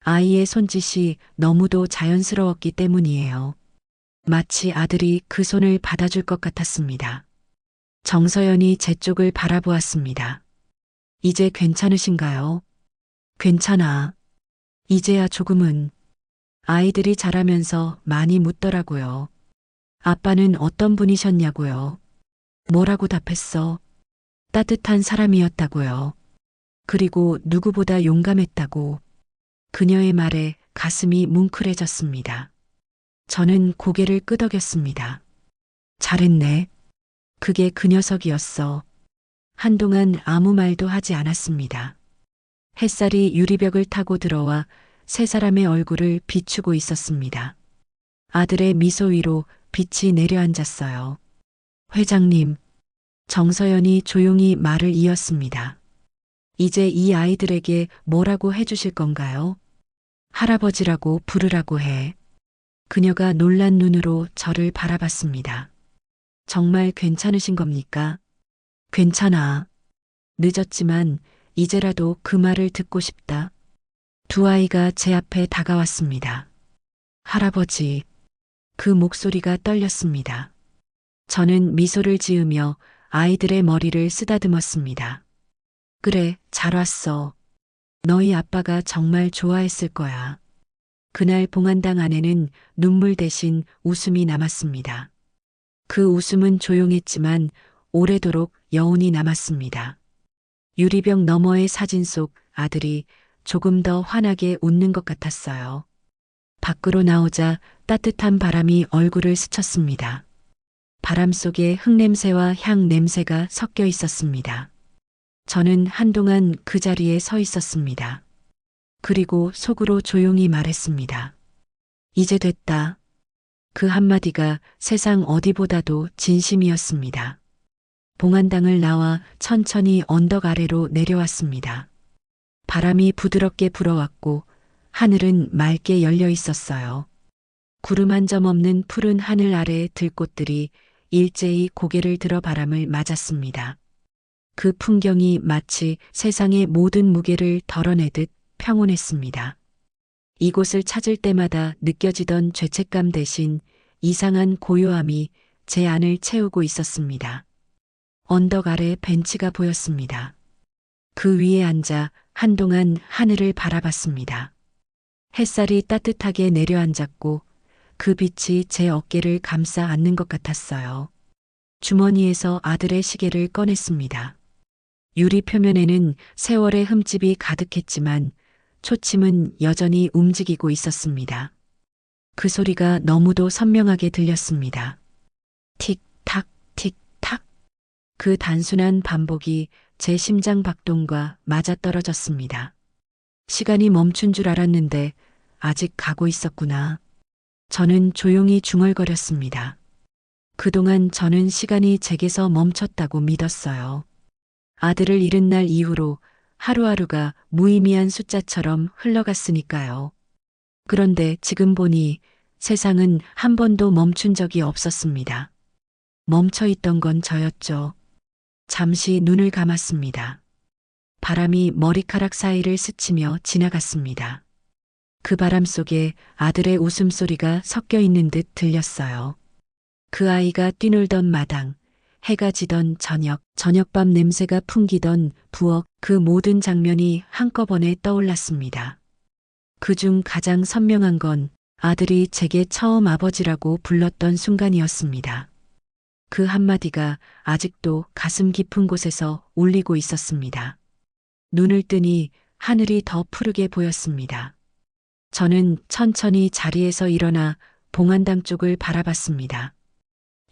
아이의 손짓이 너무도 자연스러웠기 때문이에요. 마치 아들이 그 손을 받아줄 것 같았습니다. 정서연이 제 쪽을 바라보았습니다. 이제 괜찮으신가요? 괜찮아. 이제야 조금은. 아이들이 자라면서 많이 묻더라고요. 아빠는 어떤 분이셨냐고요. 뭐라고 답했어? 따뜻한 사람이었다고요. 그리고 누구보다 용감했다고. 그녀의 말에 가슴이 뭉클해졌습니다. 저는 고개를 끄덕였습니다. 잘했네. 그게 그 녀석이었어. 한동안 아무 말도 하지 않았습니다. 햇살이 유리벽을 타고 들어와 세 사람의 얼굴을 비추고 있었습니다. 아들의 미소 위로 빛이 내려앉았어요. 회장님, 정서연이 조용히 말을 이었습니다. 이제 이 아이들에게 뭐라고 해주실 건가요? 할아버지라고 부르라고 해. 그녀가 놀란 눈으로 저를 바라봤습니다. 정말 괜찮으신 겁니까? 괜찮아. 늦었지만 이제라도 그 말을 듣고 싶다. 두 아이가 제 앞에 다가왔습니다. 할아버지, 그 목소리가 떨렸습니다. 저는 미소를 지으며 아이들의 머리를 쓰다듬었습니다. 그래, 잘 왔어. 너희 아빠가 정말 좋아했을 거야. 그날 봉안당 안에는 눈물 대신 웃음이 남았습니다. 그 웃음은 조용했지만 오래도록 여운이 남았습니다. 유리병 너머의 사진 속 아들이 조금 더 환하게 웃는 것 같았어요. 밖으로 나오자 따뜻한 바람이 얼굴을 스쳤습니다. 바람 속에 흙냄새와 향 냄새가 섞여 있었습니다. 저는 한동안 그 자리에 서 있었습니다. 그리고 속으로 조용히 말했습니다. 이제 됐다. 그 한마디가 세상 어디보다도 진심이었습니다. 봉안당을 나와 천천히 언덕 아래로 내려왔습니다. 바람이 부드럽게 불어왔고 하늘은 맑게 열려 있었어요. 구름 한 점 없는 푸른 하늘 아래 들꽃들이 일제히 고개를 들어 바람을 맞았습니다. 그 풍경이 마치 세상의 모든 무게를 덜어내듯 평온했습니다. 이곳을 찾을 때마다 느껴지던 죄책감 대신 이상한 고요함이 제 안을 채우고 있었습니다. 언덕 아래 벤치가 보였습니다. 그 위에 앉아 한동안 하늘을 바라봤습니다. 햇살이 따뜻하게 내려앉았고 그 빛이 제 어깨를 감싸 안는 것 같았어요. 주머니에서 아들의 시계를 꺼냈습니다. 유리 표면에는 세월의 흠집이 가득했지만 초침은 여전히 움직이고 있었습니다. 그 소리가 너무도 선명하게 들렸습니다. 탁, 틱, 탁. 그 단순한 반복이 제 심장 박동과 맞아떨어졌습니다. 시간이 멈춘 줄 알았는데 아직 가고 있었구나. 저는 조용히 중얼거렸습니다. 그동안 저는 시간이 제게서 멈췄다고 믿었어요. 아들을 잃은 날 이후로 하루하루가 무의미한 숫자처럼 흘러갔으니까요. 그런데 지금 보니 세상은 한 번도 멈춘 적이 없었습니다. 멈춰 있던 건 저였죠. 잠시 눈을 감았습니다. 바람이 머리카락 사이를 스치며 지나갔습니다. 그 바람 속에 아들의 웃음소리가 섞여 있는 듯 들렸어요. 그 아이가 뛰놀던 마당, 해가 지던 저녁밤 냄새가 풍기던 부엌, 그 모든 장면이 한꺼번에 떠올랐습니다. 그중 가장 선명한 건 아들이 제게 처음 아버지라고 불렀던 순간이었습니다. 그 한마디가 아직도 가슴 깊은 곳에서 울리고 있었습니다. 눈을 뜨니 하늘이 더 푸르게 보였습니다. 저는 천천히 자리에서 일어나 봉안당 쪽을 바라봤습니다.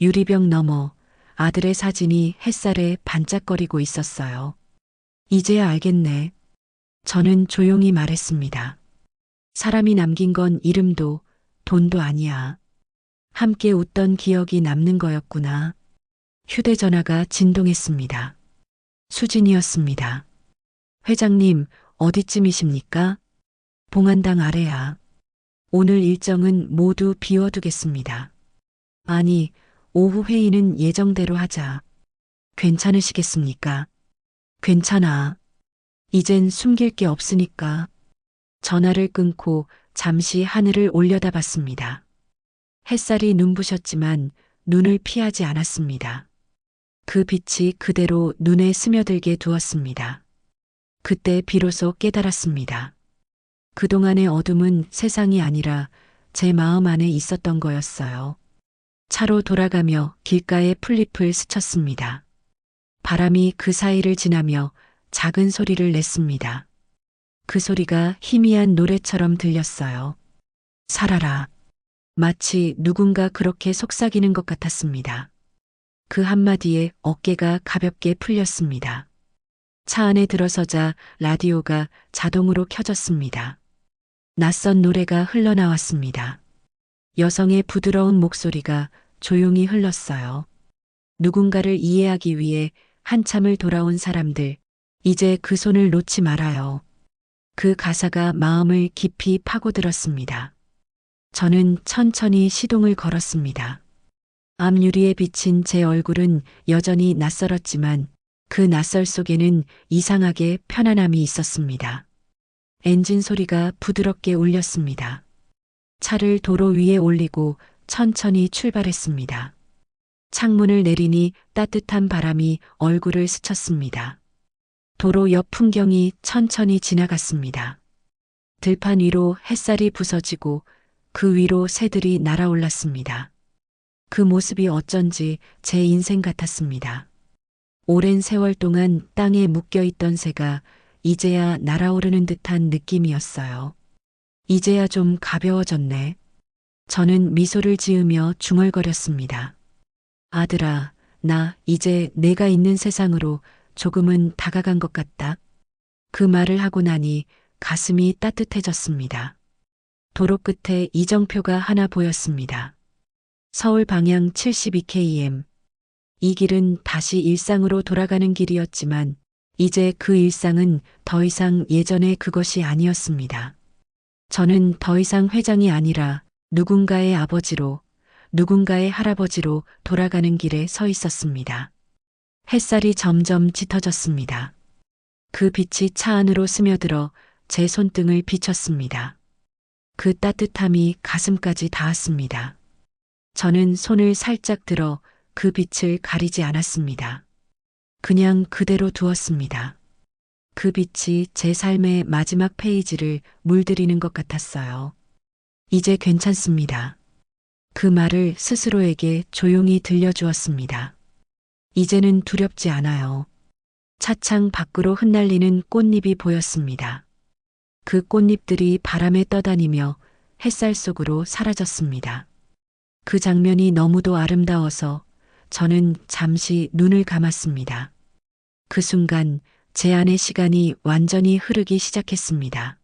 유리병 너머 아들의 사진이 햇살에 반짝거리고 있었어요. 이제야 알겠네. 저는 조용히 말했습니다. 사람이 남긴 건 이름도 돈도 아니야. 함께 웃던 기억이 남는 거였구나. 휴대전화가 진동했습니다. 수진이었습니다. 회장님, 어디쯤이십니까? 봉안당 아래야. 오늘 일정은 모두 비워두겠습니다. 아니, 오후 회의는 예정대로 하자. 괜찮으시겠습니까? 괜찮아. 이젠 숨길 게 없으니까. 전화를 끊고 잠시 하늘을 올려다봤습니다. 햇살이 눈부셨지만 눈을 피하지 않았습니다. 그 빛이 그대로 눈에 스며들게 두었습니다. 그때 비로소 깨달았습니다. 그동안의 어둠은 세상이 아니라 제 마음 안에 있었던 거였어요. 차로 돌아가며 길가에 풀잎을 스쳤습니다. 바람이 그 사이를 지나며 작은 소리를 냈습니다. 그 소리가 희미한 노래처럼 들렸어요. 살아라. 마치 누군가 그렇게 속삭이는 것 같았습니다. 그 한마디에 어깨가 가볍게 풀렸습니다. 차 안에 들어서자 라디오가 자동으로 켜졌습니다. 낯선 노래가 흘러나왔습니다. 여성의 부드러운 목소리가 조용히 흘렀어요. 누군가를 이해하기 위해 한참을 돌아온 사람들, 이제 그 손을 놓지 말아요. 그 가사가 마음을 깊이 파고들었습니다. 저는 천천히 시동을 걸었습니다. 앞유리에 비친 제 얼굴은 여전히 낯설었지만 그 낯설 속에는 이상하게 편안함이 있었습니다. 엔진 소리가 부드럽게 울렸습니다. 차를 도로 위에 올리고 천천히 출발했습니다. 창문을 내리니 따뜻한 바람이 얼굴을 스쳤습니다. 도로 옆 풍경이 천천히 지나갔습니다. 들판 위로 햇살이 부서지고 그 위로 새들이 날아올랐습니다. 그 모습이 어쩐지 제 인생 같았습니다. 오랜 세월 동안 땅에 묶여있던 새가 이제야 날아오르는 듯한 느낌이었어요. 이제야 좀 가벼워졌네. 저는 미소를 지으며 중얼거렸습니다. 아들아, 나 이제 내가 있는 세상으로 조금은 다가간 것 같다. 그 말을 하고 나니 가슴이 따뜻해졌습니다. 도로 끝에 이정표가 하나 보였습니다. 서울 방향 72km. 이 길은 다시 일상으로 돌아가는 길이었지만 이제 그 일상은 더 이상 예전의 그것이 아니었습니다. 저는 더 이상 회장이 아니라 누군가의 아버지로, 누군가의 할아버지로 돌아가는 길에 서 있었습니다. 햇살이 점점 짙어졌습니다. 그 빛이 차 안으로 스며들어 제 손등을 비췄습니다. 그 따뜻함이 가슴까지 닿았습니다. 저는 손을 살짝 들어 그 빛을 가리지 않았습니다. 그냥 그대로 두었습니다. 그 빛이 제 삶의 마지막 페이지를 물들이는 것 같았어요. 이제 괜찮습니다. 그 말을 스스로에게 조용히 들려주었습니다. 이제는 두렵지 않아요. 차창 밖으로 흩날리는 꽃잎이 보였습니다. 그 꽃잎들이 바람에 떠다니며 햇살 속으로 사라졌습니다. 그 장면이 너무도 아름다워서 저는 잠시 눈을 감았습니다. 그 순간 제 안의 시간이 완전히 흐르기 시작했습니다.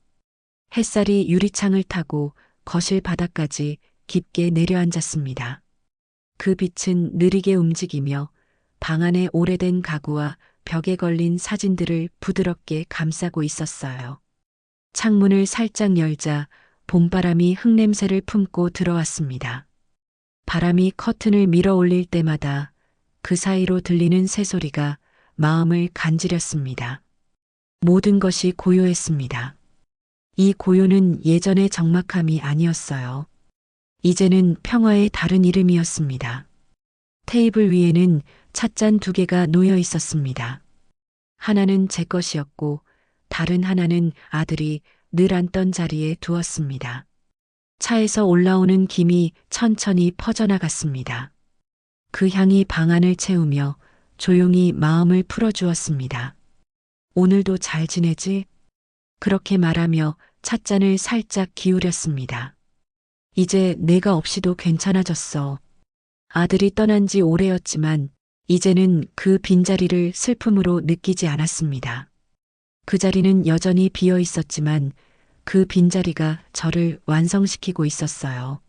햇살이 유리창을 타고 거실 바닥까지 깊게 내려앉았습니다. 그 빛은 느리게 움직이며 방 안의 오래된 가구와 벽에 걸린 사진들을 부드럽게 감싸고 있었어요. 창문을 살짝 열자 봄바람이 흙냄새를 품고 들어왔습니다. 바람이 커튼을 밀어 올릴 때마다 그 사이로 들리는 새소리가 마음을 간지렸습니다. 모든 것이 고요했습니다. 이 고요는 예전의 적막함이 아니었어요. 이제는 평화의 다른 이름이었습니다. 테이블 위에는 찻잔 2개가 놓여 있었습니다. 하나는 제 것이었고 다른 하나는 아들이 늘 앉던 자리에 두었습니다. 차에서 올라오는 김이 천천히 퍼져나갔습니다. 그 향이 방 안을 채우며 조용히 마음을 풀어주었습니다. 오늘도 잘 지내지? 그렇게 말하며 찻잔을 살짝 기울였습니다. 이제 내가 없이도 괜찮아졌어. 아들이 떠난 지 오래였지만 이제는 그 빈자리를 슬픔으로 느끼지 않았습니다. 그 자리는 여전히 비어 있었지만 그 빈자리가 저를 완성시키고 있었어요.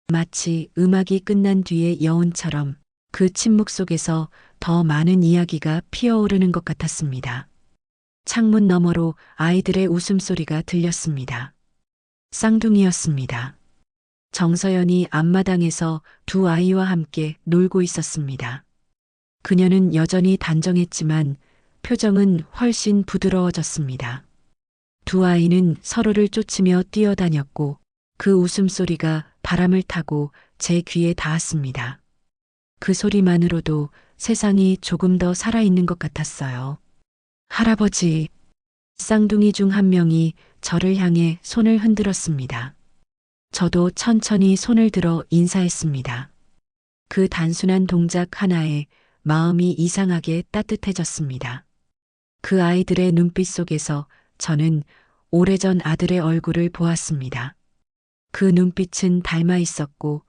마치 음악이 끝난 뒤의 여운처럼 그 침묵 속에서 더 많은 이야기가 피어오르는 것 같았습니다. 창문 너머로 아이들의 웃음소리가 들렸습니다. 쌍둥이였습니다. 정서연이 앞마당에서 2 아이와 함께 놀고 있었습니다. 그녀는 여전히 단정했지만 표정은 훨씬 부드러워졌습니다. 2 아이는 서로를 쫓으며 뛰어다녔고 그 웃음소리가 바람을 타고 제 귀에 닿았습니다. 그 소리만으로도 세상이 조금 더 살아있는 것 같았어요. 할아버지, 쌍둥이 중 한 명이 저를 향해 손을 흔들었습니다. 저도 천천히 손을 들어 인사했습니다. 그 단순한 동작 하나에 마음이 이상하게 따뜻해졌습니다. 그 아이들의 눈빛 속에서 저는 오래전 아들의 얼굴을 보았습니다. 그 눈빛은 닮아 있었고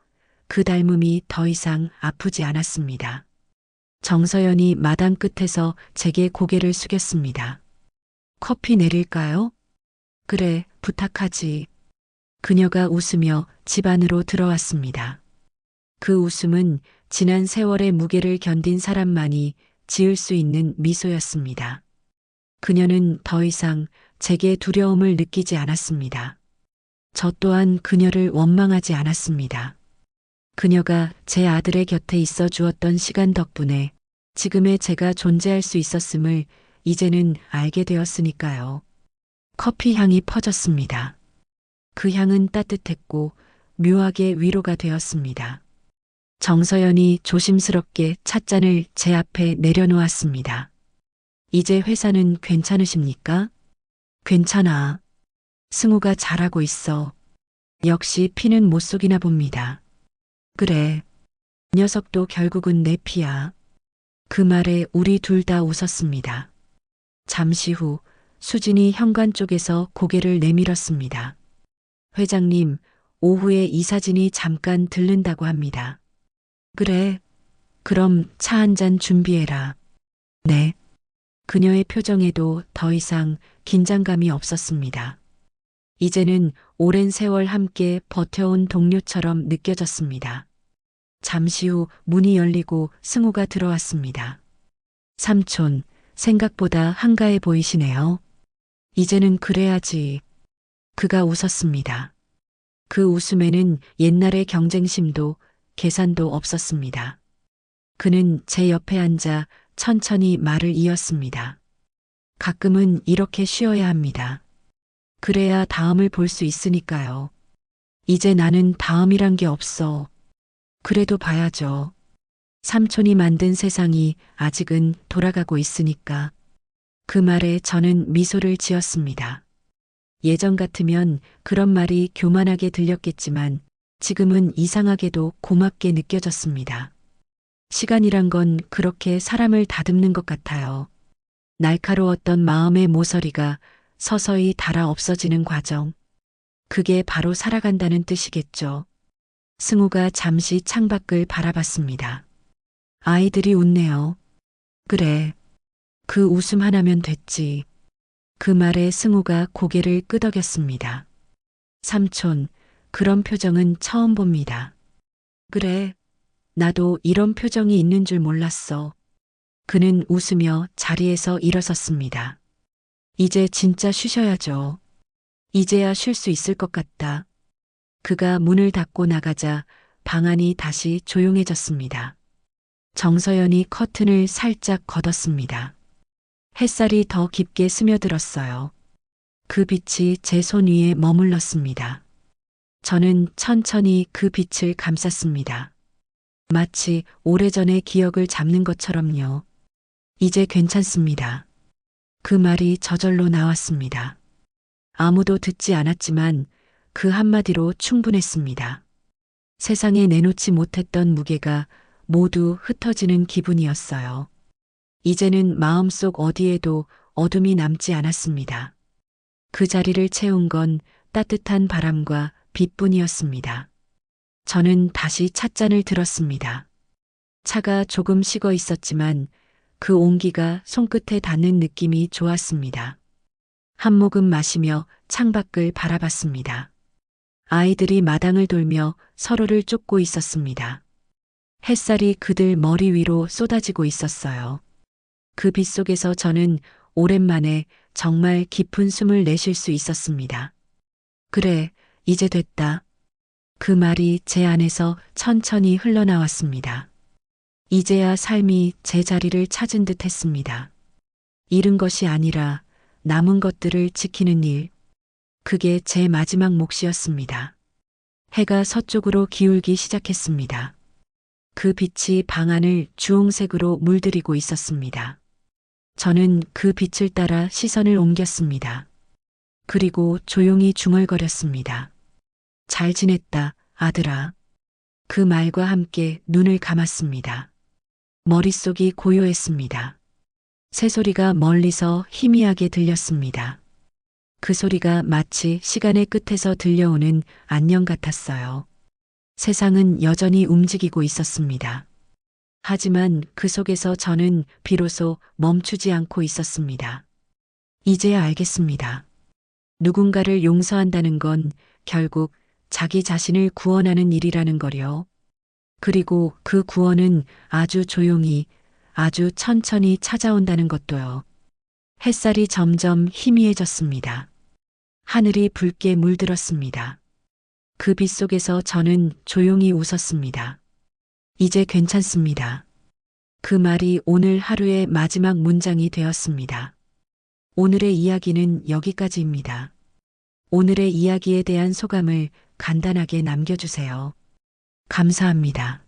그 닮음이 더 이상 아프지 않았습니다. 정서연이 마당 끝에서 제게 고개를 숙였습니다. 커피 내릴까요? 그래, 부탁하지. 그녀가 웃으며 집 안으로 들어왔습니다. 그 웃음은 지난 세월의 무게를 견딘 사람만이 지을 수 있는 미소였습니다. 그녀는 더 이상 제게 두려움을 느끼지 않았습니다. 저 또한 그녀를 원망하지 않았습니다. 그녀가 제 아들의 곁에 있어 주었던 시간 덕분에 지금의 제가 존재할 수 있었음을 이제는 알게 되었으니까요. 커피 향이 퍼졌습니다. 그 향은 따뜻했고 묘하게 위로가 되었습니다. 정서연이 조심스럽게 찻잔을 제 앞에 내려놓았습니다. 이제 회사는 괜찮으십니까? 괜찮아. 승우가 잘하고 있어. 역시 피는 못 속이나 봅니다. 그래. 녀석도 결국은 내 피야. 그 말에 우리 둘 다 웃었습니다. 잠시 후 수진이 현관 쪽에서 고개를 내밀었습니다. 회장님, 오후에 이사진이 잠깐 들른다고 합니다. 그래. 그럼 차 한 잔 준비해라. 네. 그녀의 표정에도 더 이상 긴장감이 없었습니다. 이제는 오랜 세월 함께 버텨온 동료처럼 느껴졌습니다. 잠시 후 문이 열리고 승우가 들어왔습니다. 삼촌, 생각보다 한가해 보이시네요. 이제는 그래야지. 그가 웃었습니다. 그 웃음에는 옛날의 경쟁심도 계산도 없었습니다. 그는 제 옆에 앉아 천천히 말을 이었습니다. 가끔은 이렇게 쉬어야 합니다. 그래야 다음을 볼 수 있으니까요. 이제 나는 다음이란 게 없어. 그래도 봐야죠. 삼촌이 만든 세상이 아직은 돌아가고 있으니까. 그 말에 저는 미소를 지었습니다. 예전 같으면 그런 말이 교만하게 들렸겠지만 지금은 이상하게도 고맙게 느껴졌습니다. 시간이란 건 그렇게 사람을 다듬는 것 같아요. 날카로웠던 마음의 모서리가 서서히 닳아 없어지는 과정. 그게 바로 살아간다는 뜻이겠죠. 승우가 잠시 창밖을 바라봤습니다. 아이들이 웃네요. 그래. 그 웃음 하나면 됐지. 그 말에 승우가 고개를 끄덕였습니다. 삼촌, 그런 표정은 처음 봅니다. 그래. 나도 이런 표정이 있는 줄 몰랐어. 그는 웃으며 자리에서 일어섰습니다. 이제 진짜 쉬셔야죠. 이제야 쉴 수 있을 것 같다. 그가 문을 닫고 나가자 방 안이 다시 조용해졌습니다. 정서연이 커튼을 살짝 걷었습니다. 햇살이 더 깊게 스며들었어요. 그 빛이 제 손 위에 머물렀습니다. 저는 천천히 그 빛을 감쌌습니다. 마치 오래전의 기억을 잡는 것처럼요. 이제 괜찮습니다. 그 말이 저절로 나왔습니다. 아무도 듣지 않았지만 그 한마디로 충분했습니다. 세상에 내놓지 못했던 무게가 모두 흩어지는 기분이었어요. 이제는 마음속 어디에도 어둠이 남지 않았습니다. 그 자리를 채운 건 따뜻한 바람과 빛뿐이었습니다. 저는 다시 찻잔을 들었습니다. 차가 조금 식어 있었지만 그 온기가 손끝에 닿는 느낌이 좋았습니다. 한 모금 마시며 창밖을 바라봤습니다. 아이들이 마당을 돌며 서로를 쫓고 있었습니다. 햇살이 그들 머리 위로 쏟아지고 있었어요. 그 빛 속에서 저는 오랜만에 정말 깊은 숨을 내쉴 수 있었습니다. 그래, 이제 됐다. 그 말이 제 안에서 천천히 흘러나왔습니다. 이제야 삶이 제 자리를 찾은 듯 했습니다. 잃은 것이 아니라 남은 것들을 지키는 일. 그게 제 마지막 몫이었습니다. 해가 서쪽으로 기울기 시작했습니다. 그 빛이 방 안을 주홍색으로 물들이고 있었습니다. 저는 그 빛을 따라 시선을 옮겼습니다. 그리고 조용히 중얼거렸습니다. 잘 지냈다, 아들아. 그 말과 함께 눈을 감았습니다. 머릿속이 고요했습니다. 새소리가 멀리서 희미하게 들렸습니다. 그 소리가 마치 시간의 끝에서 들려오는 안녕 같았어요. 세상은 여전히 움직이고 있었습니다. 하지만 그 속에서 저는 비로소 멈추지 않고 있었습니다. 이제야 알겠습니다. 누군가를 용서한다는 건 결국 자기 자신을 구원하는 일이라는 거요. 그리고 그 구원은 아주 조용히, 아주 천천히 찾아온다는 것도요. 햇살이 점점 희미해졌습니다. 하늘이 붉게 물들었습니다. 그 빛 속에서 저는 조용히 웃었습니다. 이제 괜찮습니다. 그 말이 오늘 하루의 마지막 문장이 되었습니다. 오늘의 이야기는 여기까지입니다. 오늘의 이야기에 대한 소감을 간단하게 남겨주세요. 감사합니다.